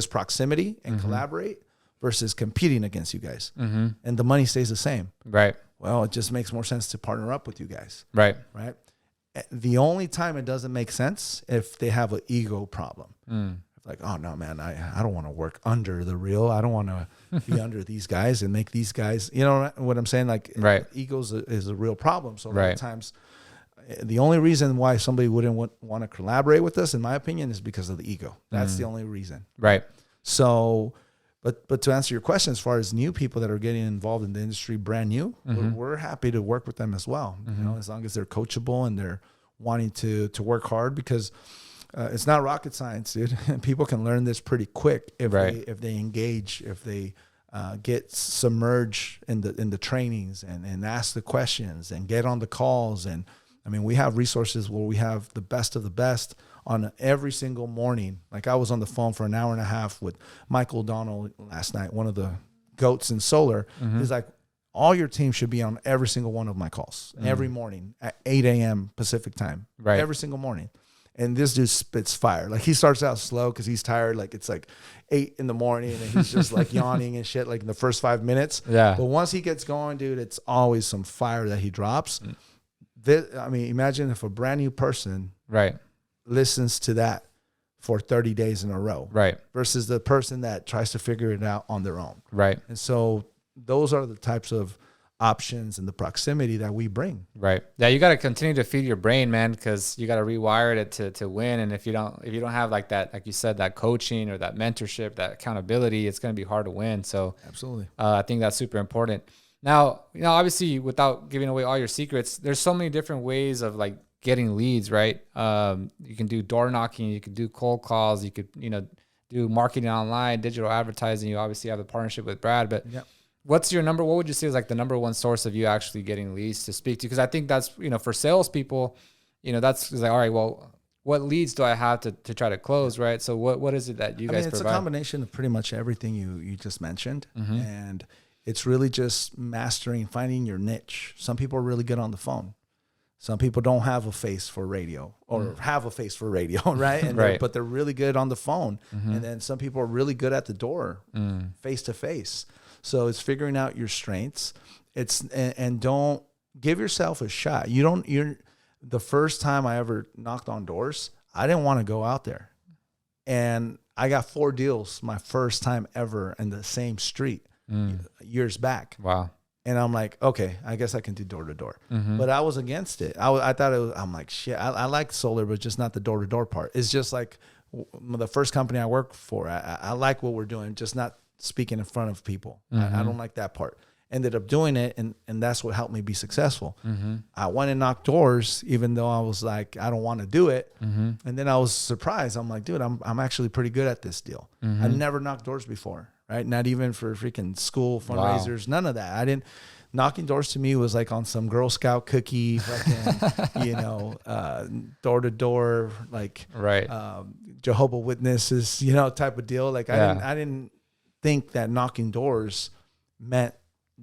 proximity and collaborate versus competing against you guys. And the money stays the same. Right. Well, it just makes more sense to partner up with you guys. Right. Right. The only time it doesn't make sense if they have an ego problem. Like, oh no, man, I don't want to work under the real. I don't want to be under these guys and make these guys, you know what I'm saying? Like, egos is a real problem. So a lot of times, the only reason why somebody wouldn't want to collaborate with us, in my opinion, is because of the ego. That's the only reason. Right. So, but to answer your question, as far as new people that are getting involved in the industry, brand new, we're happy to work with them as well. You know, as long as they're coachable and they're wanting to work hard, because it's not rocket science, dude. People can learn this pretty quick if they engage, if they get submerged in the trainings and ask the questions and get on the calls. And I mean, we have resources where we have the best of the best on every single morning. Like, I was on the phone for an hour and a half with Michael O'Donnell last night, one of the GOATs in solar. He's like, all your team should be on every single one of my calls every morning at 8 a.m. Pacific time, every single morning. And this dude spits fire. Like, he starts out slow because he's tired. Like, it's like 8 in the morning and he's just like yawning and shit, like in the first 5 minutes. Yeah. But once he gets going, dude, it's always some fire that he drops. I mean, imagine if a brand new person listens to that for 30 days in a row versus the person that tries to figure it out on their own. Right. And so those are the types of options and the proximity that we bring. Right. Yeah, you got to continue to feed your brain, man, because you got to rewire it to win. And if you don't have like that, like you said, that coaching or that mentorship, that accountability, it's going to be hard to win. So absolutely, I think that's super important. Now, you know, obviously, without giving away all your secrets, there's so many different ways of like getting leads, right? You can do door knocking, you could do cold calls, you could, you know, do marketing online, digital advertising. You obviously have a partnership with Brad, but what would you say is like the number one source of you actually getting leads to speak to? Because I think that's, you know, for salespeople, you know, that's like, all right, well, what leads do I have to try to close, right? So what is it that you guys provide? It's a combination of pretty much everything you just mentioned. And it's really just mastering, finding your niche. Some people are really good on the phone. Some people don't have a face for radio or have a face for radio, right? And but they're really good on the phone. And then some people are really good at the door, face to face. So it's figuring out your strengths. And don't give yourself a shot. The first time I ever knocked on doors, I didn't want to go out there. And I got 4 deals my first time ever in the same street years back. Wow. And I'm like, okay, I guess I can do door to door. But I was against it. I thought I'm like, shit, I like solar, but just not the door to door part. It's just like the first company I worked for. I like what we're doing, just not speaking in front of people. I don't like that part. Ended up doing it, and that's what helped me be successful. I went and knocked doors, even though I was like, I don't want to do it. And then I was surprised. I'm like, dude, I'm actually pretty good at this deal. I never knocked doors before, right? Not even for freaking school fundraisers, none of that. I didn't. Knocking doors to me was like on some Girl Scout cookie, fucking, you know, door to door, like Jehovah Witnesses, you know, type of deal. Like I didn't think that knocking doors meant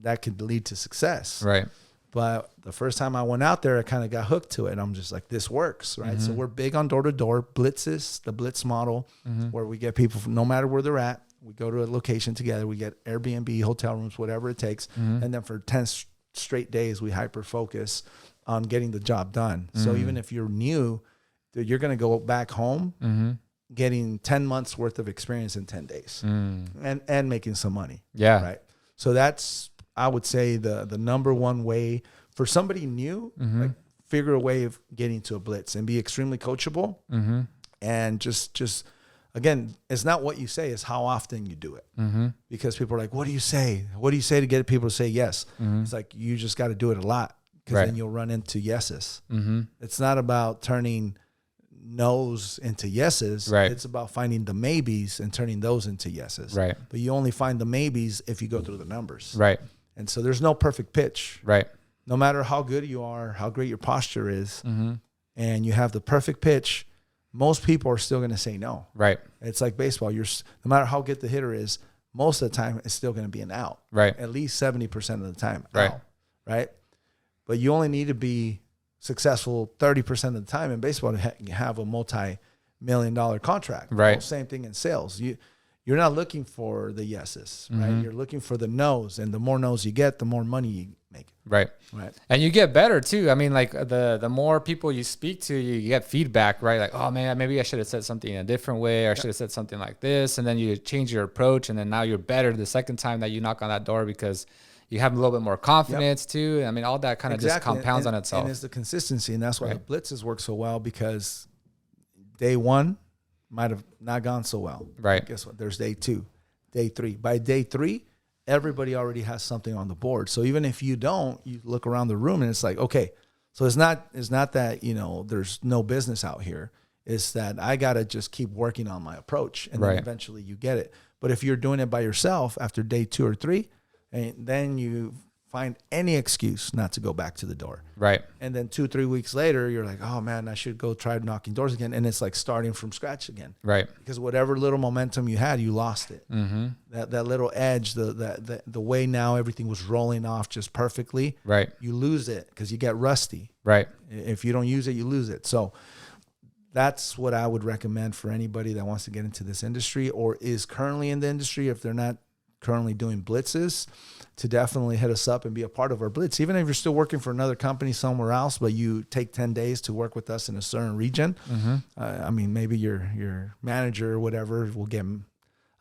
that could lead to success. Right. But the first time I went out there, I kind of got hooked to it. And I'm just like, this works, right? So we're big on door-to-door blitzes, the blitz model, where we get people from no matter where they're at. We go to a location together. We get Airbnb, hotel rooms, whatever it takes. And then for 10 straight days, we hyper-focus on getting the job done. So even if you're new, you're going to go back home getting 10 months worth of experience in 10 days and making some money. Yeah. Right. So that's, I would say, the number one way for somebody new, like figure a way of getting to a blitz and be extremely coachable. And just again, it's not what you say, it's how often you do it. Because people are like, what do you say? What do you say to get people to say yes? It's like, you just got to do it a lot, because then you'll run into yeses. It's not about turning no's into yeses. It's about finding the maybes and turning those into yeses. But you only find the maybes if you go through the numbers. And so there's no perfect pitch. No matter how good you are, how great your posture is, and you have the perfect pitch, most people are still going to say no. It's like baseball. No matter how good the hitter is, most of the time it's still going to be an out. At least 70% of the time out. But you only need to be successful 30% of the time. In baseball, you have a multi-million-dollar contract. Right. Well, same thing in sales. You're not looking for the yeses, right? You're looking for the no's, and the more no's you get, the more money you make. Right. Right. And you get better too. I mean, like the more people you speak to, you get feedback, right? Like, oh man, maybe I should have said something in a different way, or I should have said something like this. And then you change your approach, and then now you're better the second time that you knock on that door because you have a little bit more confidence too. I mean, all that kind of just compounds on itself. And it's the consistency, and that's why the blitzes work so well, because day one might have not gone so well. Right. Guess what? There's day two, day three. By day three, everybody already has something on the board. So even if you don't, you look around the room and it's like, okay, so it's not that, there's no business out here. It's that I got to just keep working on my approach, and then eventually you get it. But if you're doing it by yourself after day 2 or 3, and then you find any excuse not to go back to the door. Right. And then 2-3 weeks later, you're like, oh man, I should go try knocking doors again. And it's like starting from scratch again. Right. Because whatever little momentum you had, you lost it. Mm-hmm. That little edge, the way now everything was rolling off just perfectly. Right. You lose it because you get rusty. Right. If you don't use it, you lose it. So that's what I would recommend for anybody that wants to get into this industry or is currently in the industry. If they're not currently doing blitzes, to definitely hit us up and be a part of our blitz. Even if you're still working for another company somewhere else, but you take 10 days to work with us in a certain region. Mm-hmm. I mean, maybe your manager or whatever will get a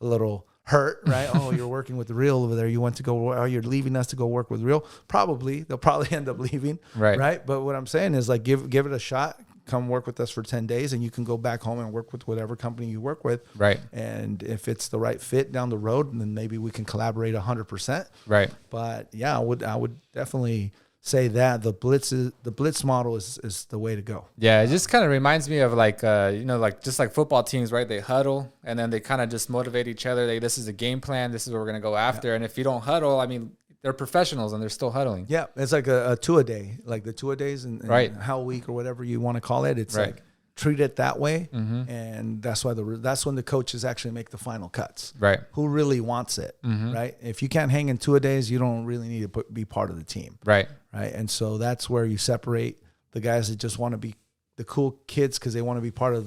little hurt, right? Oh, you're working with the Real over there. You went to go, oh, you're leaving us to go work with Real. Probably, they'll probably end up leaving. Right. But what I'm saying is like, give it a shot. Come work with us for 10 days and you can go back home and work with whatever company you work with. Right. And if it's the right fit down the road, then maybe we can collaborate 100%. Right. But yeah, I would definitely say that the blitz model is the way to go. Yeah. It just kind of reminds me of like, like just like football teams, right? They huddle and then they kind of just motivate each other. This is a game plan. This is what we're going to go after. Yeah. And if you don't huddle, I mean, they're professionals and they're still huddling. Yeah, it's like a two-a-day, like the two-a-days and Hell Week or whatever you want to call it. It's like treat it that way, and that's why that's when the coaches actually make the final cuts. Right. Who really wants it? Right. If you can't hang in two-a-days, you don't really need to be part of the team. Right. Right. And so that's where you separate the guys that just want to be the cool kids because they want to be part of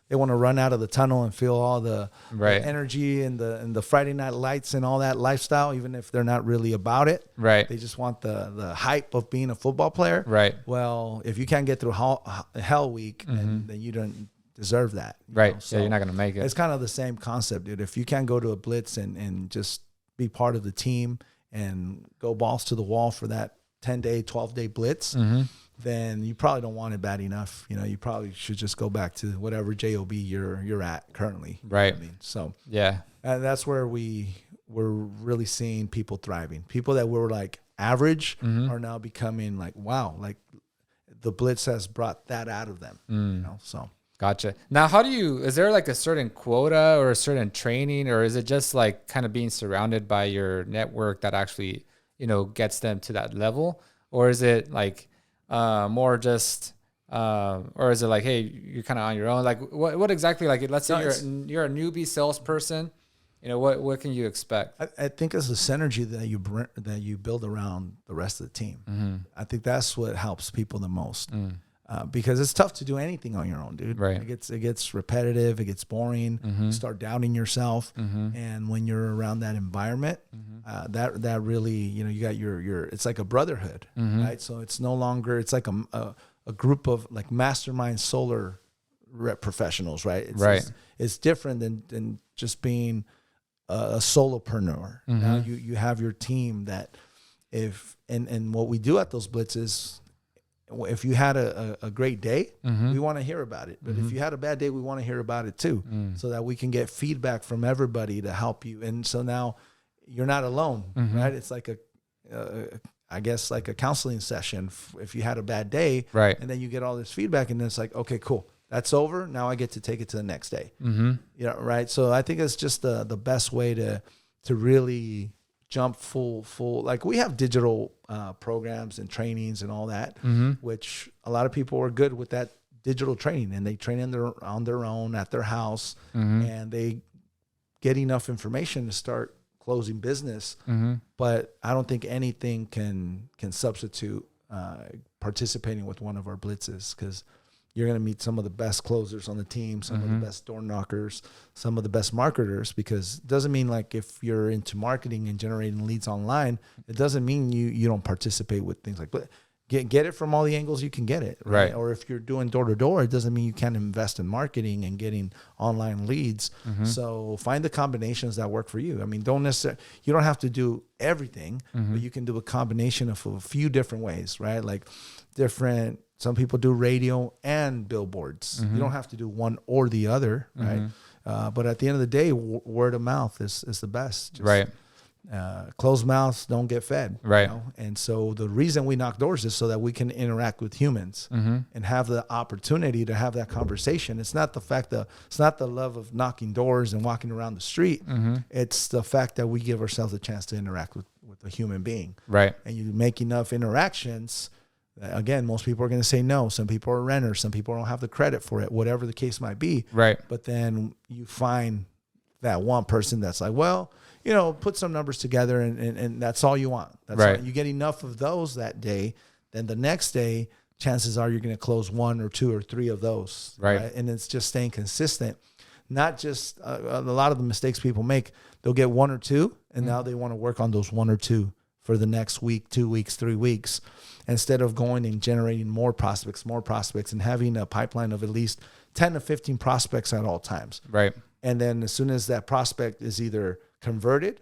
they want to run out of the tunnel and feel all the energy and the Friday night lights and all that lifestyle, even if they're not really about it. Right. They just want the hype of being a football player. Right. Well, if you can't get through Hell Week, then you don't deserve that. Right. So you're not going to make it. It's kind of the same concept, dude. If you can't go to a blitz and just be part of the team and go balls to the wall for that 10-day, 12-day blitz, then you probably don't want it bad enough. You probably should just go back to whatever job you're at currently. Right. I mean, so yeah, and that's where we're really seeing people thriving. People that were like average are now becoming like, wow, like the blitz has brought that out of them. So. Gotcha. Now, is there like a certain quota or a certain training, or is it just like kind of being surrounded by your network that actually, gets them to that level? Or is it like, more just, or is it like, hey, you're kind of on your own? Like what exactly, like, let's say you're a newbie salesperson, what can you expect? I think it's the synergy that you build around the rest of the team. I think that's what helps people the most. Because it's tough to do anything on your own, dude. Right. It gets repetitive. It gets boring. You start doubting yourself. And when you're around that environment, that really, you got your it's like a brotherhood, right? So it's no longer, it's like a group of like mastermind solar rep professionals, right? It's different than just being a solopreneur. Now you have your team that and what we do at those blitzes, if you had a great day, we want to hear about it. But if you had a bad day, we want to hear about it too, so that we can get feedback from everybody to help you. And so now you're not alone, right? It's like I guess like a counseling session. If you had a bad day, right, and then you get all this feedback, and then it's like, okay, cool, that's over. Now I get to take it to the next day. Right. So I think it's just the best way to really jump full. Like we have digital programs and trainings and all that, which a lot of people are good with that digital training, and they train on their own at their house, and they get enough information to start closing business. But I don't think anything can substitute participating with one of our blitzes, because you're going to meet some of the best closers on the team, some of the best door knockers, some of the best marketers, because it doesn't mean like if you're into marketing and generating leads online, it doesn't mean you don't participate with things like, but get it from all the angles you can get it. Right. Or if you're doing door to door, it doesn't mean you can't invest in marketing and getting online leads. So find the combinations that work for you. I mean, you don't have to do everything, but you can do a combination of a few different ways, right? Like some people do radio and billboards. You don't have to do one or the other, right? But at the end of the day, word of mouth is the best. Right. Closed mouths don't get fed. Right. You know? And so the reason we knock doors is so that we can interact with humans and have the opportunity to have that conversation. It's not the love of knocking doors and walking around the street. It's the fact that we give ourselves a chance to interact with a human being. Right. And you make enough interactions. Again, most people are going to say no. Some people are renters. Some people don't have the credit for it, whatever the case might be. Right. But then you find that one person that's like, well, you know, put some numbers together and that's all you want. That's right. all. You get enough of those that day, then the next day, chances are you're going to close 1 or 2 or 3 of those. Right. And it's just staying consistent. Not just a lot of the mistakes people make, they'll get 1 or 2, and now they want to work on those 1 or 2 for the next week, 2 weeks, 3 weeks, instead of going and generating more prospects and having a pipeline of at least 10 to 15 prospects at all times. Right. And then as soon as that prospect is either converted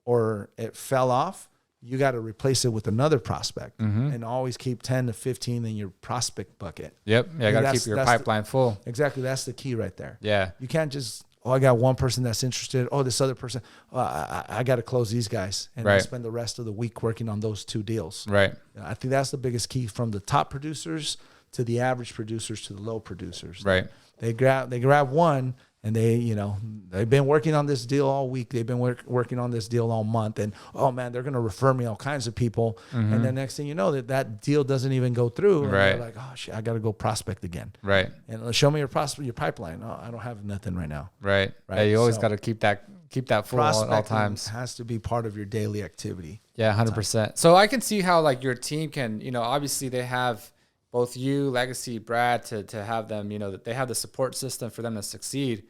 or it fell off, you got to replace it with another prospect and always keep 10 to 15 in your prospect bucket. Yep. Yeah, got to keep your pipeline full. Exactly. That's the key right there. Yeah. You can't just, I got one person that's interested. This other person, I got to close these guys. And I spend the rest of the week working on those 2 deals. Right. I think that's the biggest key, from the top producers to the average producers to the low producers. Right. They grab one, and they've been working on this deal all week. They've been working on this deal all month. And, oh, man, they're going to refer me all kinds of people. And then next thing you know, that deal doesn't even go through. And they're like, oh, shit, I got to go prospect again. Right. And show me your pipeline. Oh, I don't have nothing right now. Right. Yeah, you always got to keep that full at all times. Has to be part of your daily activity. Yeah, 100%. So I can see how, like, your team can, obviously they have both you, Legacy, Brad, to have them, that they have the support system for them to succeed.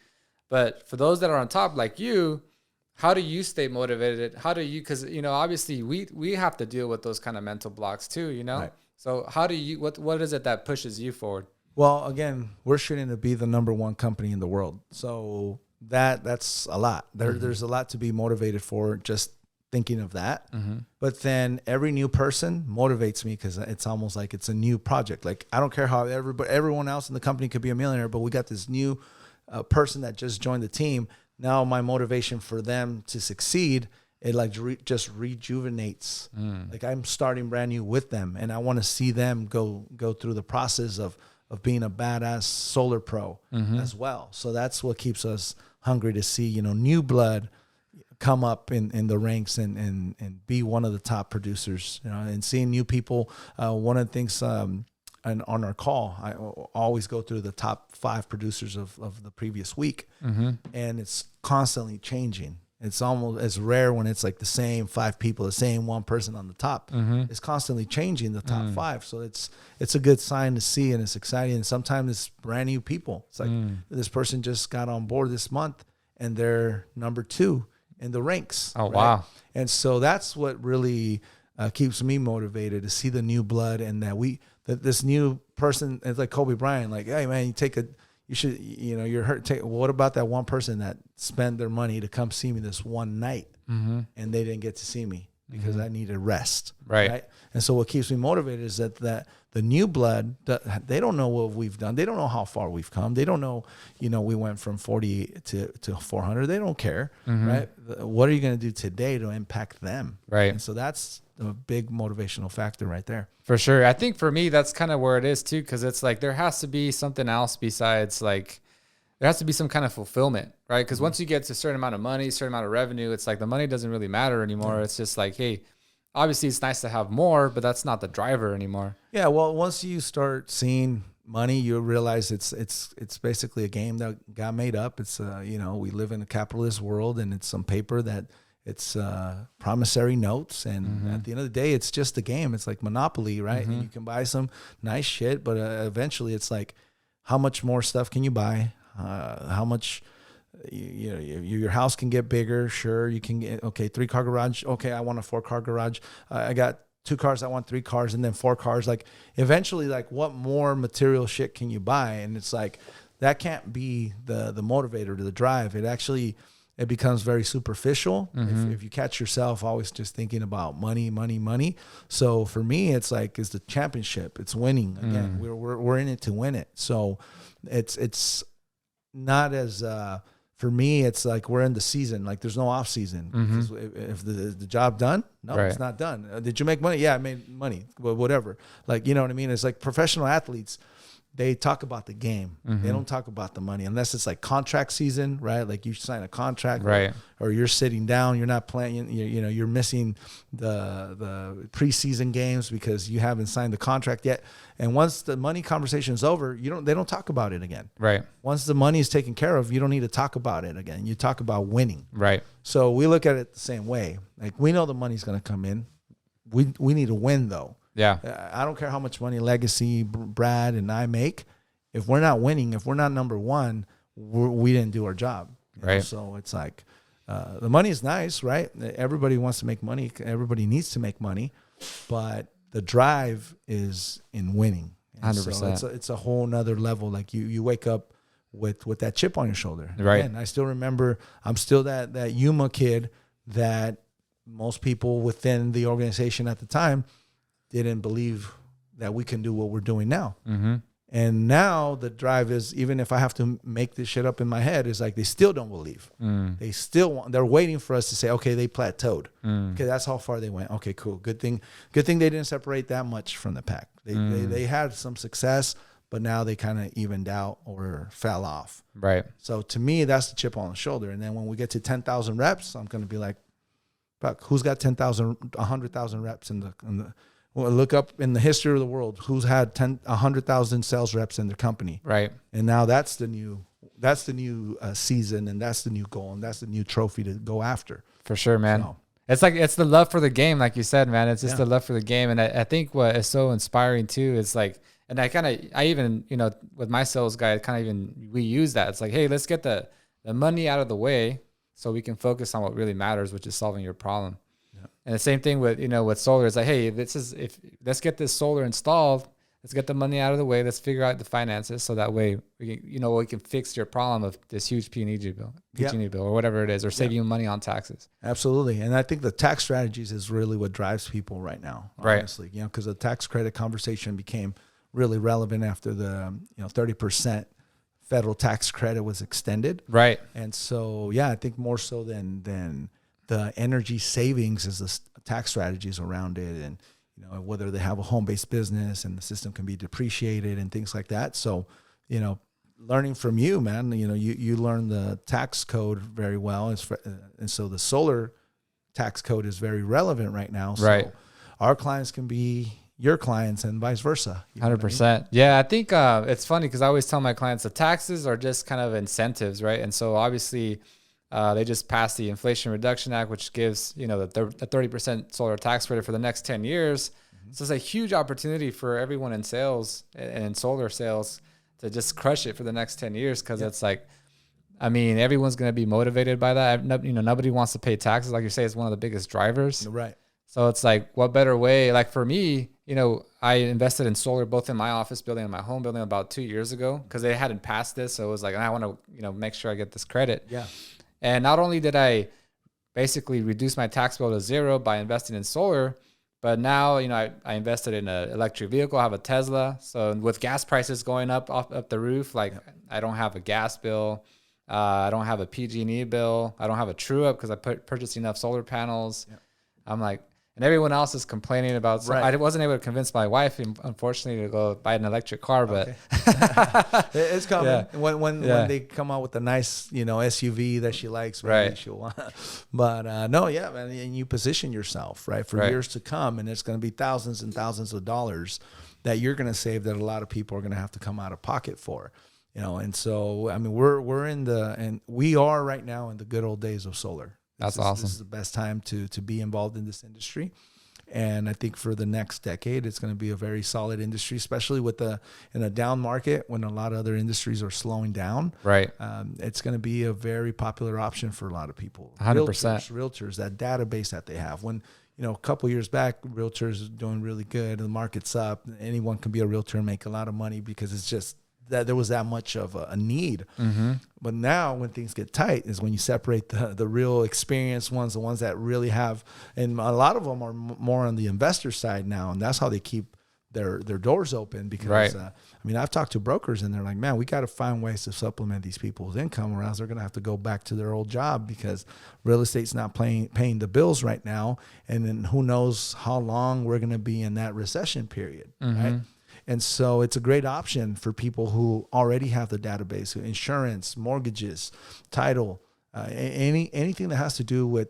But for those that are on top, like you, how do you stay motivated? How do you, because, obviously we have to deal with those kind of mental blocks too, Right. So how do you, what is it that pushes you forward? Well, again, we're shooting to be the #1 company in the world. So that's a lot. There's a lot to be motivated for, just thinking of that. But then every new person motivates me, because it's almost like it's a new project. Like, I don't care how everyone else in the company could be a millionaire, but we got this new person that just joined the team. Now my motivation for them to succeed, it like just rejuvenates. Like, I'm starting brand new with them, and I want to see them go through the process of being a badass solar pro as well. So that's what keeps us hungry to see, new blood come up in the ranks and be one of the top producers, and seeing new people. One of the things, and on our call, I always go through the top 5 producers of the previous week, and it's constantly changing. It's almost as rare when it's like the same 5 people, the same one person on the top. It's constantly changing the top 5. So it's a good sign to see, and it's exciting. And sometimes it's brand new people. It's like this person just got on board this month, and they're #2 in the ranks. Oh, right? Wow. And so that's what really keeps me motivated, to see the new blood, and that this new person is like Kobe Bryant. Like, hey, man, you're hurt. What about that one person that spent their money to come see me this one night, and they didn't get to see me because I needed rest. Right. And so what keeps me motivated is that the new blood, they don't know what we've done. They don't know how far we've come. They don't know, we went from 40 to 400. They don't care, right? What are you going to do today to impact them? Right. And so that's a big motivational factor right there. For sure. I think for me, that's kind of where it is too, because it's like there has to be something else besides, like, there has to be some kind of fulfillment, right? Because once you get to a certain amount of money, a certain amount of revenue, it's like the money doesn't really matter anymore. It's just like, hey, obviously it's nice to have more, but that's not the driver anymore. Yeah, well, once you start seeing money, you realize it's basically a game that got made up. It's we live in a capitalist world, and it's some paper that it's promissory notes, and at the end of the day, it's just a game. It's like Monopoly, right? And you can buy some nice shit, but eventually, it's like, how much more stuff can you buy? How much, your house can get bigger. Sure, you can get 3-car garage. Okay, I want a 4-car garage. I got 2 cars. I want 3 cars, and then 4 cars. Like eventually, like what more material shit can you buy? And it's like that can't be the motivator to the drive. It becomes very superficial if you catch yourself always just thinking about money, money, money. So for me, it's the championship. It's winning. Again, we're in it to win it. So it's not as for me. It's like we're in the season. Like there's no off season. Because if the job done, no, it's not done. Did you make money? Yeah, I made money. Well, whatever. Like you know what I mean? It's like professional athletes. They talk about the game. They don't talk about the money unless it's like contract season, right? Like you sign a contract, right? Or you're sitting down, you're not playing. You're missing the preseason games because you haven't signed the contract yet. And once the money conversation is over, they don't talk about it again, right? Once the money is taken care of, you don't need to talk about it again. You talk about winning, right? So we look at it the same way. Like we know the money's going to come in. We need to win though. Yeah. I don't care how much money Legacy, Brad, and I make. If we're not winning, if we're not number one, we didn't do our job. Right. So it's like the money is nice, right? Everybody wants to make money. Everybody needs to make money. But the drive is in winning. 100%. So it's a whole nother level. Like you wake up with that chip on your shoulder. Right. And I still remember I'm still that Yuma kid that most people within the organization at the time didn't believe that we can do what we're doing now. And now the drive is, even if I have to make this shit up in my head, is like they still don't believe. They're waiting for us to say, okay, they plateaued. Okay, that's how far they went. Okay, cool. Good thing they didn't separate that much from the pack. They had some success, but now they kind of evened out or fell off. Right. So to me, that's the chip on the shoulder. And then when we get to 10,000 reps, I'm going to be like, fuck, who's got 10,000, 100,000 reps in the well, look up in the history of the world who's had 100,000 sales reps in their company. Right. And now that's the new season, and that's the new goal, and that's the new trophy to go after. For sure, man. So, It's the love for the game, like you said, man. It's just the love for the game. And I think what is so inspiring too is like, and I even, with my sales guy, we use that. It's like, hey, let's get the money out of the way so we can focus on what really matters, which is solving your problem. And the same thing with, with solar. It's like, hey, let's get this solar installed. Let's get the money out of the way. Let's figure out the finances so that way we can fix your problem of this huge PG&E bill or whatever it is, or save you money on taxes. Absolutely. And I think the tax strategies is really what drives people right now, honestly. Right. Because the tax credit conversation became really relevant after the 30% federal tax credit was extended. Right. And so, I think more so than the energy savings is the tax strategies around it, and whether they have a home-based business and the system can be depreciated and things like that. So, learning from you, man, you learn the tax code very well, and so the solar tax code is very relevant right now. So right. Our clients can be your clients and vice versa. 100%. I mean? Yeah, I think it's funny because I always tell my clients the taxes are just kind of incentives, right? And so obviously they just passed the Inflation Reduction Act, which gives, the 30% solar tax credit for the next 10 years. So it's a huge opportunity for everyone in sales and in solar sales to just crush it for the next 10 years. Cause it's like, I mean, everyone's going to be motivated by that. Nobody wants to pay taxes. Like you say, it's one of the biggest drivers. Right. So it's like, what better way? Like for me, I invested in solar both in my office building and my home building about 2 years ago because they hadn't passed this. So it was like, I want to, make sure I get this credit. Yeah. And not only did I basically reduce my tax bill to zero by investing in solar, but now, I invested in an electric vehicle. I have a Tesla. So with gas prices going up the roof, like I don't have a gas bill. I don't have a PG&E bill. I don't have a true up because I purchased enough solar panels. Yep. I'm like, and everyone else is complaining about. So I wasn't able to convince my wife, unfortunately, to go buy an electric car. But it's coming. Yeah. When they come out with a nice, SUV that she likes, maybe she'll want. But man, and you position yourself for years to come, and it's going to be thousands and thousands of dollars that you're going to save that a lot of people are going to have to come out of pocket for. And so I mean we are right now in the good old days of solar. That's awesome. This is the best time to be involved in this industry. And I think for the next decade, it's going to be a very solid industry, especially in a down market when a lot of other industries are slowing down. Right. It's going to be a very popular option for a lot of people. 100%. Realtors, that database that they have. When, a couple of years back, realtors are doing really good. The market's up. Anyone can be a realtor and make a lot of money because it's just that there was that much of a need. Mm-hmm. But now when things get tight is when you separate the real experienced ones, the ones that really have, and a lot of them are more on the investor side now. And that's how they keep their doors open because, right. I've talked to brokers and they're like, man, we got to find ways to supplement these people's income or else they're going to have to go back to their old job because real estate's not paying the bills right now. And then who knows how long we're going to be in that recession period, mm-hmm. right? And so it's a great option for people who already have the database, insurance, mortgages, title, anything that has to do with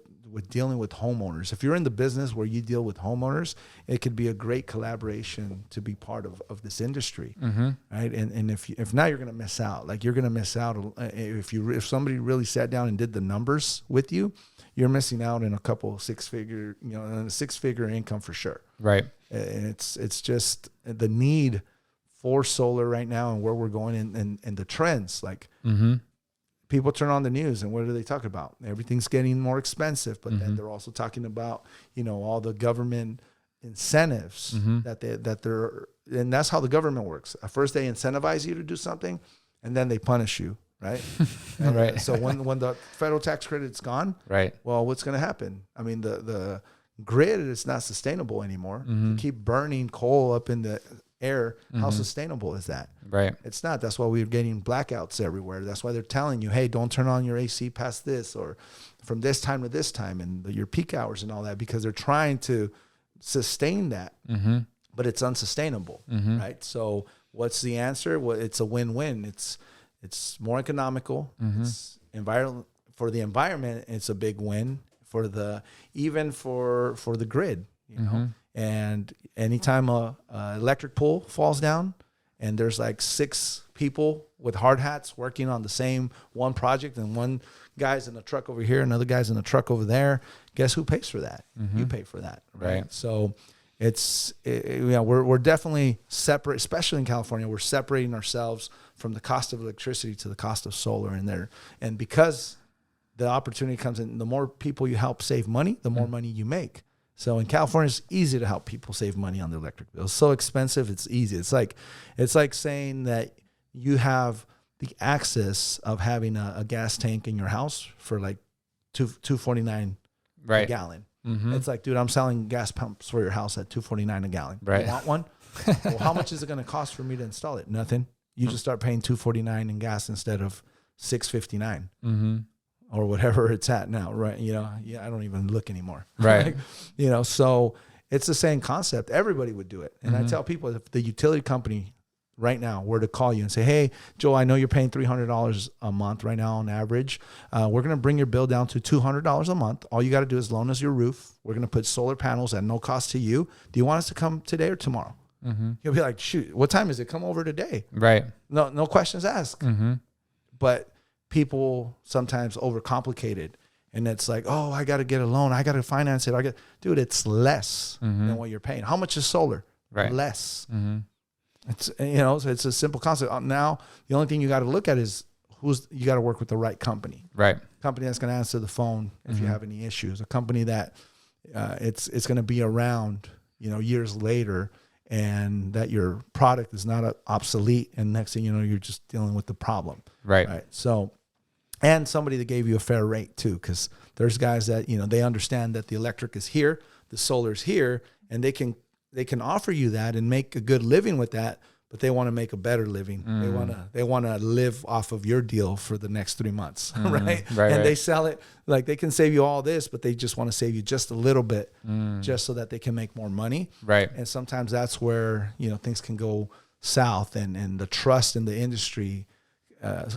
dealing with homeowners. If you're in the business where you deal with homeowners, it could be a great collaboration to be part of this industry, mm-hmm. right? And if not, you're going to miss out. Like you're going to miss out if somebody really sat down and did the numbers with you, you're missing out in a couple six-figure income for sure. Right. And it's just the need for solar right now and where we're going and the trends. Like mm-hmm. people turn on the news and what do they talk about? Everything's getting more expensive, but mm-hmm. then they're also talking about, all the government incentives mm-hmm. that they're, and that's how the government works. At first they incentivize you to do something and then they punish you. Right. Right. So when the federal tax credit's gone, right. Well, what's going to happen? I mean, the grid is not sustainable anymore. Mm-hmm. You keep burning coal up in the air. Mm-hmm. How sustainable is that? Right. It's not. That's why we're getting blackouts everywhere. That's why they're telling you, hey, don't turn on your AC past this or from this time to this time and your peak hours and all that because they're trying to sustain that, mm-hmm. but it's unsustainable, mm-hmm. right? So what's the answer? Well, it's a win-win. It's more economical. Mm-hmm. It's for the environment. It's a big win for the grid, mm-hmm. And anytime a electric pole falls down, and there's like 6 people with hard hats working on the same one project, and one guy's in a truck over here, another guy's in a truck over there. Guess who pays for that? Mm-hmm. You pay for that, right? Right. So we're definitely separate, especially in California. We're separating ourselves from the cost of electricity to the cost of solar and because the opportunity comes in, the more people you help save money, the more money you make. So in California, it's easy to help people save money on the electric bill. It's so expensive, it's easy. It's like saying that you have the access of having a gas tank in your house for like $2.49 right. a gallon. Mm-hmm. It's like, dude, I'm selling gas pumps for your house at $2.49 a gallon. Right. You want one? Well, how much is it going to cost for me to install it? Nothing. You just start paying $2.49 in gas instead of $6.59 mm-hmm. or whatever it's at now, right? I don't even look anymore. Right. So it's the same concept. Everybody would do it. And mm-hmm. I tell people, if the utility company right now were to call you and say, hey, Joe, I know you're paying $300 a month right now on average. We're going to bring your bill down to $200 a month. All you got to do is loan us your roof. We're going to put solar panels at no cost to you. Do you want us to come today or tomorrow? Mm-hmm. You'll be like, shoot, what time is it? Come over today. Right. No questions asked. Mm-hmm. But people sometimes overcomplicate it. And it's like, oh, I got to get a loan. I got to finance it. Dude, it's less mm-hmm. than what you're paying. How much is solar? Right. Less. Mm-hmm. It's, so it's a simple concept. Now, the only thing you got to look at is you got to work with the right company. Right. Company that's going to answer the phone if mm-hmm. you have any issues. A company that it's going to be around, years later, and that your product is not obsolete. And next thing you know, you're just dealing with the problem. Right. So, and somebody that gave you a fair rate too, because there's guys that they understand that the electric is here, the solar is here, and they can offer you that and make a good living with that, but they want to make a better living. They want to live off of your deal for the next 3 months, right? And they sell it like they can save you all this, but they just want to save you just a little bit, just so that they can make more money. Right. And sometimes that's where things can go south, and the trust in the industry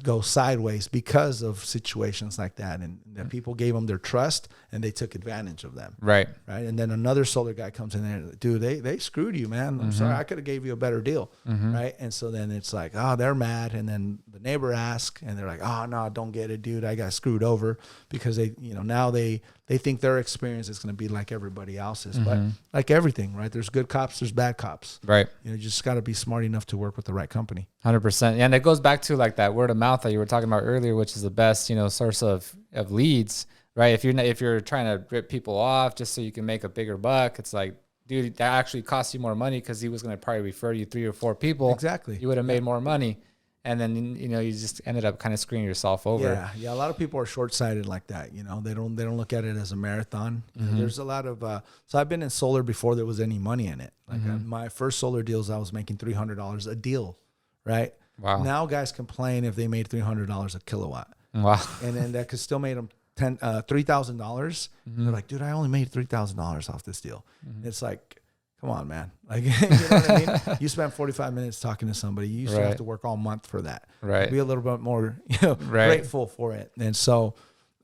go sideways because of situations like that, and that people gave them their trust and they took advantage of them. Right. And then another solar guy comes in there, dude, they screwed you, man. I'm sorry, I could have gave you a better deal, right? And so then it's like, oh, they're mad, and then the neighbor asks, and they're like, oh no, don't get it, dude. I got screwed over because they, now they think their experience is going to be like everybody else's, but like everything, right? There's good cops, there's bad cops, right? You just got to be smart enough to work with the right company. 100%. And it goes back to like that word of mouth that you were talking about earlier, which is the best, source of leads, right? If you're trying to rip people off just so you can make a bigger buck, it's like, dude, that actually costs you more money because he was going to probably refer you 3 or 4 people. Exactly. You would have made more money. And then, you just ended up kind of screwing yourself over. Yeah. A lot of people are short-sighted like that. They don't look at it as a marathon. There's a lot of, so I've been in solar before there was any money in it. Like my first solar deals, I was making $300 a deal, right? Wow. Now guys complain if they made $300 a kilowatt. Wow. And then that could still made them $3,000. They're like, dude, I only made $3,000 off this deal. It's like, come on, man. Like, you know what I mean? You spent 45 minutes talking to somebody. You used to have to work all month for that. Right. Be a little bit more, grateful for it. And so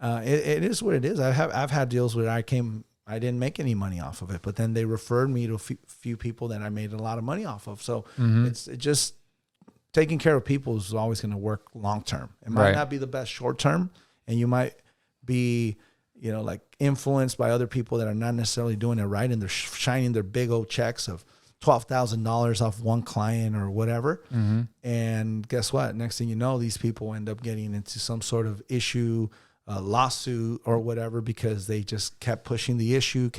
it is what it is. I've had deals where I didn't make any money off of it, but then they referred me to a few people that I made a lot of money off of. So it's just taking care of people is always going to work long term. It might not be the best short term, and you might be like influenced by other people that are not necessarily doing it right, and they're shining their big old checks of $12,000 off one client or whatever. And guess what? Next thing you know, these people end up getting into some sort of issue, lawsuit or whatever, because they just kept pushing the issue,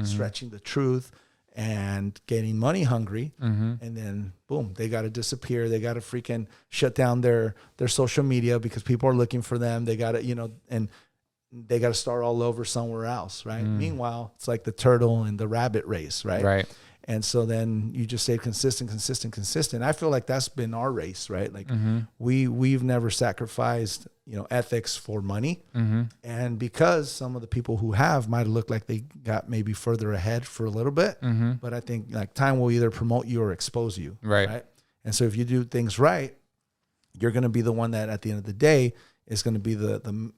stretching the truth, and getting money hungry. And then boom, they got to disappear. They got to freaking shut down their social media because people are looking for them. They got to, and they got to start all over somewhere else, right? Meanwhile, it's like the turtle and the rabbit race, right? Right. And so then you just stay consistent. I feel like that's been our race, right? Like we've never sacrificed, ethics for money. And because some of the people who have might have looked like they got maybe further ahead for a little bit, but I think like time will either promote you or expose you, right? And so if you do things right, you're going to be the one that at the end of the day is going to be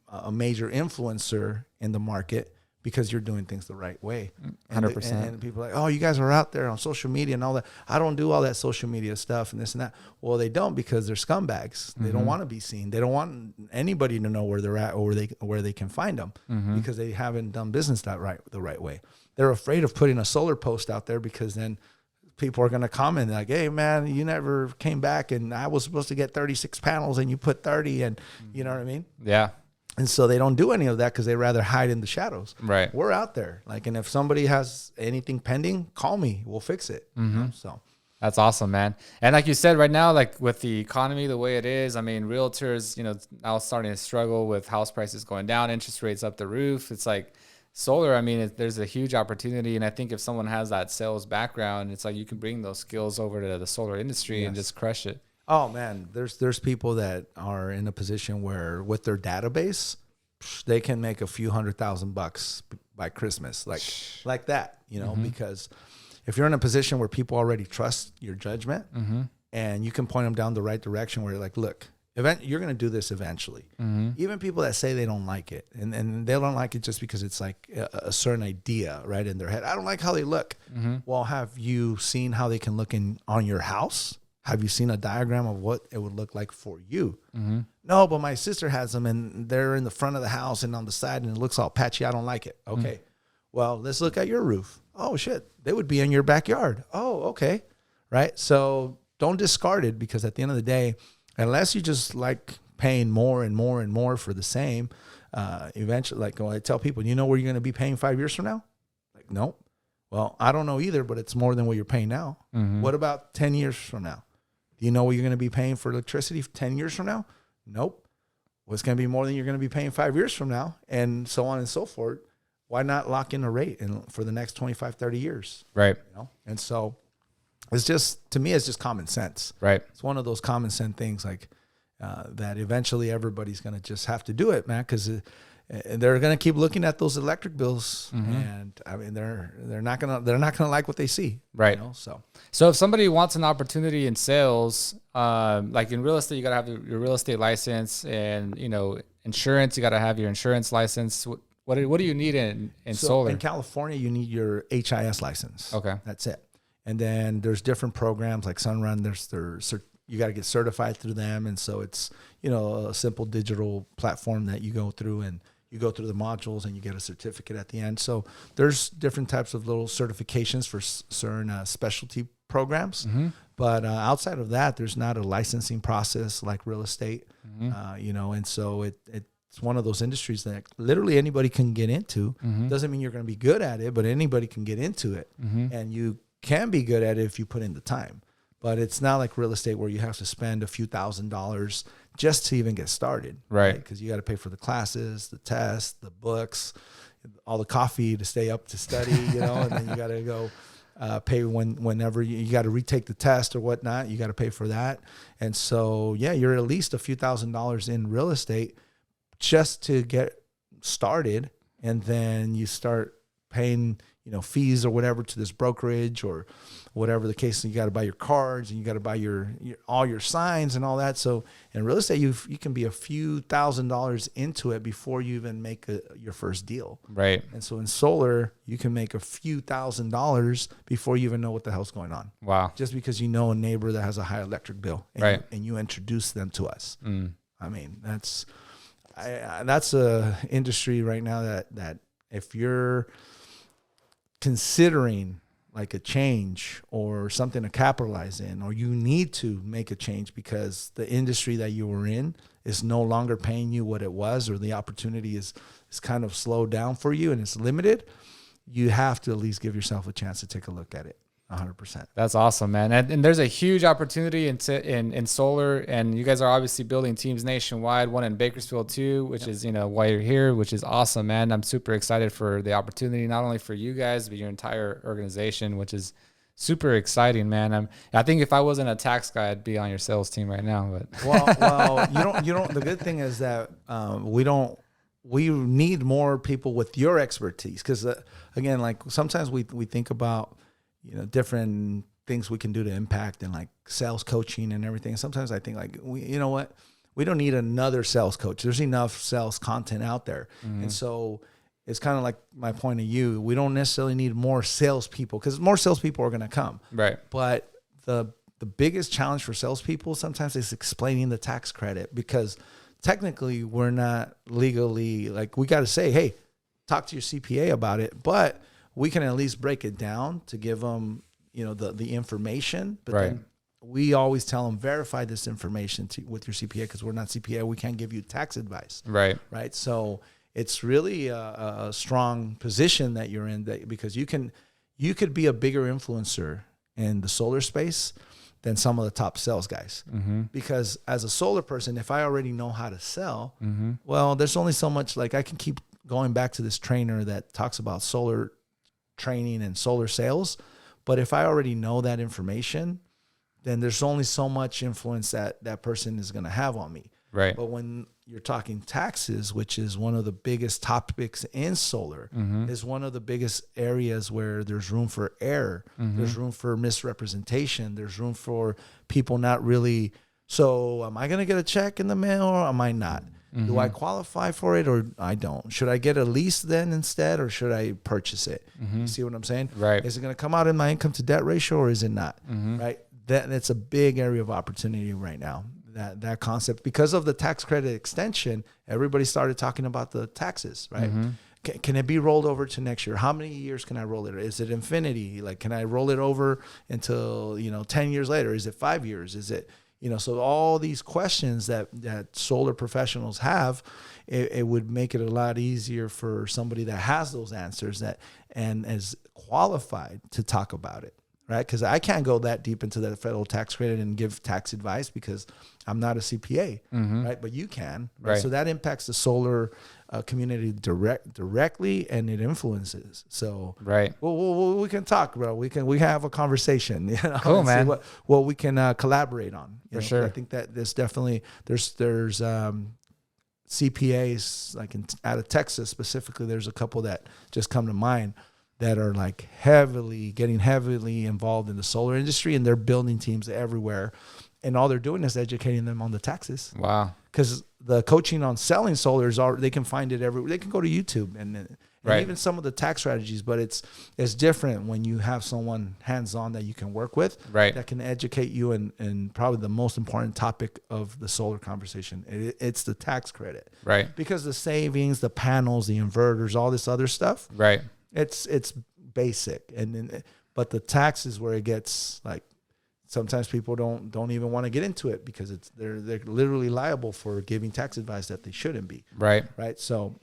a major influencer in the market because you're doing things the right way. 100%. And people are like, oh, you guys are out there on social media and all that. I don't do all that social media stuff and this and that. Well, they don't, because they're scumbags. They don't want to be seen. They don't want anybody to know where they're at or where they can find them because they haven't done business the right way. They're afraid of putting a solar post out there because then people are going to comment like, hey man, you never came back and I was supposed to get 36 panels and you put 30, and you know what I mean? Yeah. And so they don't do any of that because they rather hide in the shadows. Right. We're out there. Like, and if somebody has anything pending, call me. We'll fix it. So that's awesome, man. And like you said, right now, like with the economy the way it is, I mean, realtors, now starting to struggle with house prices going down, interest rates up the roof. It's like solar. I mean, there's a huge opportunity. And I think if someone has that sales background, it's like you can bring those skills over to the solar industry and just crush it. Oh man, there's people that are in a position where with their database, they can make a few $100,000 by Christmas, like that, because if you're in a position where people already trust your judgment and you can point them down the right direction where you're like, look, you're going to do this eventually. Even people that say they don't like it and they don't like it just because it's like a certain idea right in their head. I don't like how they look. Well, have you seen how they can look on your house? Have you seen a diagram of what it would look like for you? No, but my sister has them and they're in the front of the house and on the side and it looks all patchy. I don't like it. Okay. Well, let's look at your roof. Oh shit. They would be in your backyard. Oh, okay. Right. So don't discard it, because at the end of the day, unless you just like paying more and more and more for the same, eventually, like when I tell people, you know where you're going to be paying 5 years from now? Like, nope. Well, I don't know either, but it's more than what you're paying now. What about 10 years from now? Do you know what you're going to be paying for electricity 10 years from now? Nope. Well, it's going to be more than you're going to be paying 5 years from now, and so on and so forth. Why not lock in a rate for the next 25, 30 years? Right. And so it's just, to me, it's just common sense. Right. It's one of those common sense things like that eventually everybody's going to just have to do it, man, because and they're going to keep looking at those electric bills, and I mean they're not gonna like what they see, right? You know? So if somebody wants an opportunity in sales, like in real estate, you got to have your real estate license, and insurance, you got to have your insurance license. What do you need in solar? In California, you need your HIS license. Okay, that's it. And then there's different programs like Sunrun. You got to get certified through them, and so it's a simple digital platform that you go through, and you go through the modules, and you get a certificate at the end. So there's different types of little certifications for certain specialty programs, but outside of that, there's not a licensing process like real estate, and so it's one of those industries that literally anybody can get into. Doesn't mean you're going to be good at it, but anybody can get into it, and you can be good at it if you put in the time. But it's not like real estate where you have to spend a few $1,000s just to even get started. Right. Because you got to pay for the classes, the tests, the books, all the coffee to stay up to study, and then you got to go pay whenever you got to retake the test or whatnot. You got to pay for that. And so, you're at least a few $1,000s in real estate just to get started. And then you start paying fees or whatever to this brokerage or whatever the case. You got to buy your cards, and you got to buy your all your signs and all that. So in real estate, you can be a few $1,000s into it before you even make your first deal. Right. And so in solar, you can make a few $1,000s before you even know what the hell's going on. Wow. Just because you know a neighbor that has a high electric bill, and, and you introduce them to us. I mean, that's a industry right now that if you're considering like a change or something to capitalize in, or you need to make a change because the industry that you were in is no longer paying you what it was, or the opportunity is kind of slowed down for you and it's limited, you have to at least give yourself a chance to take a look at it. 100%. That's awesome, man. And there's a huge opportunity in solar, and you guys are obviously building teams nationwide, one in Bakersfield too, which is, why you're here, which is awesome, man. I'm super excited for the opportunity, not only for you guys, but your entire organization, which is super exciting, man. I think if I wasn't a tax guy, I'd be on your sales team right now, but well, you don't, the good thing is that, we need more people with your expertise. Cause again, like sometimes we think about, different things we can do to impact and like sales coaching and everything. Sometimes I think like, we don't need another sales coach. There's enough sales content out there. And so it's kind of like my point of view. We don't necessarily need more salespeople, because more salespeople are going to come. Right. But the biggest challenge for salespeople sometimes is explaining the tax credit, because technically we're not legally, like, we got to say, hey, talk to your CPA about it. But we can at least break it down to give them, the information. But then we always tell them, verify this information with your CPA, because we're not CPA. We can't give you tax advice. Right. Right. So it's really a strong position that you're in, because you could be a bigger influencer in the solar space than some of the top sales guys. Because as a solar person, if I already know how to sell, well, there's only so much, like, I can keep going back to this trainer that talks about solar training and solar sales. But if I already know that information, then there's only so much influence that person is going to have on me. Right. But when you're talking taxes, which is one of the biggest topics in solar, is one of the biggest areas where there's room for error. There's room for misrepresentation. There's room for people not really. So am I going to get a check in the mail, or am I not? Do I qualify for it, or I don't? Should I get a lease then instead, or should I purchase it? You see what I'm saying? Right. Is it going to come out in my income to debt ratio, or is it not? Right. That's a big area of opportunity right now. That concept, because of the tax credit extension, everybody started talking about the taxes, right? Can it be rolled over to next year? How many years can I roll it? Is it infinity? Like, can I roll it over until 10 years later? Is it 5 years? Is it so all these questions that solar professionals have, it would make it a lot easier for somebody that has those answers and is qualified to talk about it, right? Because I can't go that deep into the federal tax credit and give tax advice because I'm not a CPA, right? But you can, right? So that impacts the solar community directly, and it influences. So right. Well, we can talk, bro. We have a conversation. Cool, man. See what we can collaborate on. For sure. I think that there's definitely there's CPAs, like out of Texas specifically, there's a couple that just come to mind that are like getting heavily involved in the solar industry, and they're building teams everywhere. And all they're doing is educating them on the taxes. Wow. Because the coaching on selling solar they can find it everywhere. They can go to YouTube and even some of the tax strategies, but it's different when you have someone hands-on that you can work with, that can educate you in probably the most important topic of the solar conversation. It's the tax credit. Right. Because the savings, the panels, the inverters, all this other stuff. Right. It's basic. But the tax is where it gets like, sometimes people don't even want to get into it because they're literally liable for giving tax advice that they shouldn't be. Right. Right. So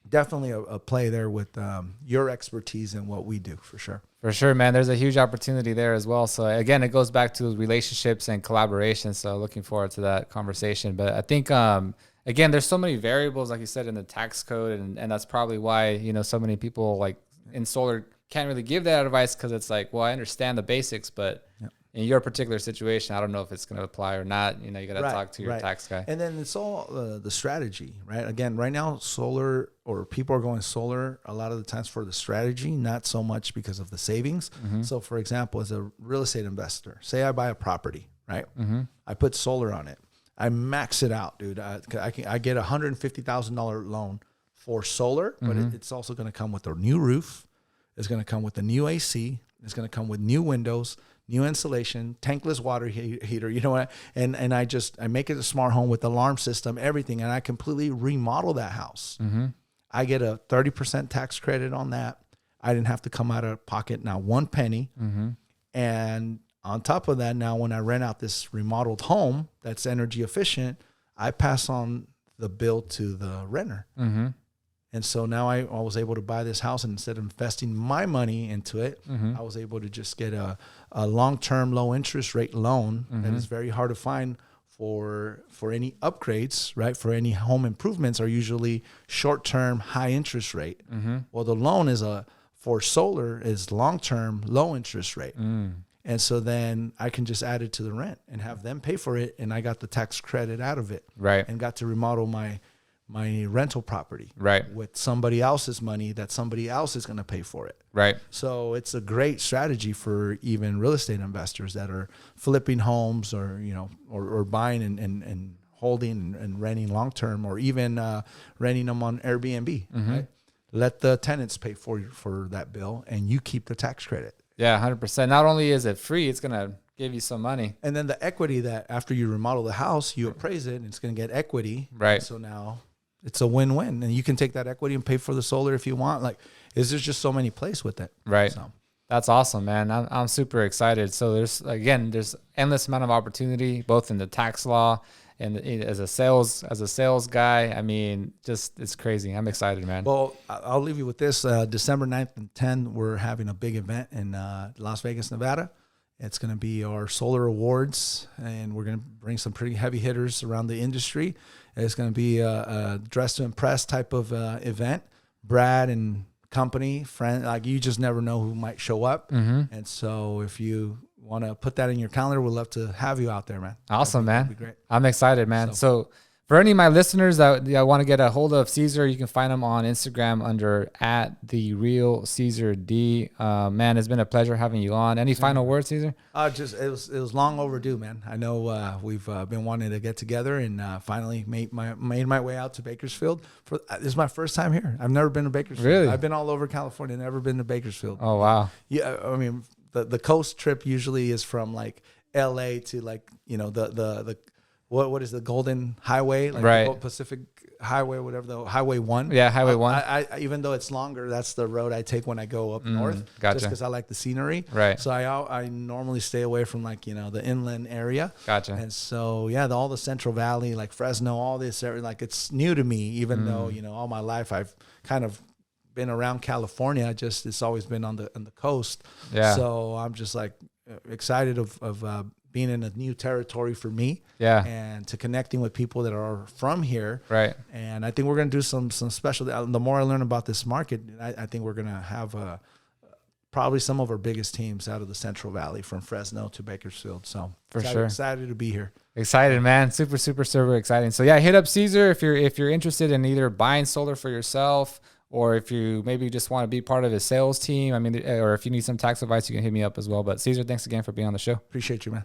definitely a play there with your expertise and what we do, for sure. For sure, man. There's a huge opportunity there as well. So again, it goes back to relationships and collaboration. So looking forward to that conversation. But I think, again, there's so many variables, like you said, in the tax code. And that's probably why, so many people like in solar can't really give that advice, because it's like, well, I understand the basics, but in your particular situation, I don't know if it's going to apply or not. You got to talk to your tax guy. And then it's all the strategy, right? Again, right now, solar, or people are going solar a lot of the times for the strategy, not so much because of the savings. Mm-hmm. So, for example, as a real estate investor, say I buy a property, right? Mm-hmm. I put solar on it. I max it out, dude. I get $150,000 loan for solar, but it's also going to come with a new roof. It's going to come with a new AC. It's going to come with new windows, new insulation, tankless water heater, you know what? And I make it a smart home with alarm system, everything. And I completely remodel that house. Mm-hmm. I get a 30% tax credit on that. I didn't have to come out of pocket, not one penny. Mm-hmm. And on top of that, now when I rent out this remodeled home that's energy efficient, I pass on the bill to the renter. Mm-hmm. And so now I was able to buy this house, and instead of investing my money into it, I was able to just get a long-term low interest rate loan that is very hard to find for any upgrades, right? For any home improvements are usually short-term high interest rate. Well, the loan for solar is long-term low interest rate. And so then I can just add it to the rent and have them pay for it, and I got the tax credit out of it. Right. And got to remodel my rental property, right, with somebody else's money that somebody else is going to pay for it. Right. So it's a great strategy for even real estate investors that are flipping homes, or, or buying and holding and renting long-term, or even renting them on Airbnb, right? Let the tenants pay for that bill, and you keep the tax credit. Yeah, 100%. Not only is it free, it's going to give you some money. And then the equity that after you remodel the house, you appraise it, and it's going to get equity. Right. So now it's a win-win, and you can take that equity and pay for the solar if you want. Like, there's just so many plays with it. Right. So that's awesome, man. I'm super excited. So there's endless amount of opportunity, both in the tax law and as a sales guy. I mean, just, it's crazy. I'm excited, man. Well, I'll leave you with this. December 9th and 10th, we're having a big event in Las Vegas, Nevada. It's going to be our solar awards, and we're going to bring some pretty heavy hitters around the industry. It's going to be a dress to impress type of event. Brad and company, friend, like, you just never know who might show up. And so if you want to put that in your calendar, we'd love to have you out there, man. Awesome, that'd be man. great. I'm excited, man. So for any of my listeners that want to get a hold of Cesar, you can find him on Instagram under @TheRealCesarD. Man, it's been a pleasure having you on. Any final words, Cesar? It was long overdue, man. I know we've been wanting to get together, and finally made my way out to Bakersfield. This is my first time here. I've never been to Bakersfield. Really? I've been all over California, never been to Bakersfield. Oh, wow. Yeah, I mean, the coast trip usually is from like LA to like, the what is the Golden Highway, like right, the Pacific Highway, whatever, the Highway 1. Yeah, Highway 1. I even though it's longer, that's the road I take when I go up north. Gotcha. Just because I like the scenery. Right. So I normally stay away from like, the inland area. Gotcha. And so, yeah, all the Central Valley, like Fresno, all this area, like, it's new to me, even though, all my life I've kind of been around California. It's always been on the coast. Yeah. So I'm just like excited of being in a new territory for me. Yeah. And to connecting with people that are from here. Right. And I think we're going to do some special. The more I learn about this market, I think we're going to have probably some of our biggest teams out of the Central Valley, from Fresno to Bakersfield. So For sure. excited to be here. Excited, man. Super exciting. So yeah, hit up Cesar if you're interested in either buying solar for yourself, or if you maybe just want to be part of his sales team. I mean, or if you need some tax advice, you can hit me up as well. But Cesar, thanks again for being on the show. Appreciate you, man.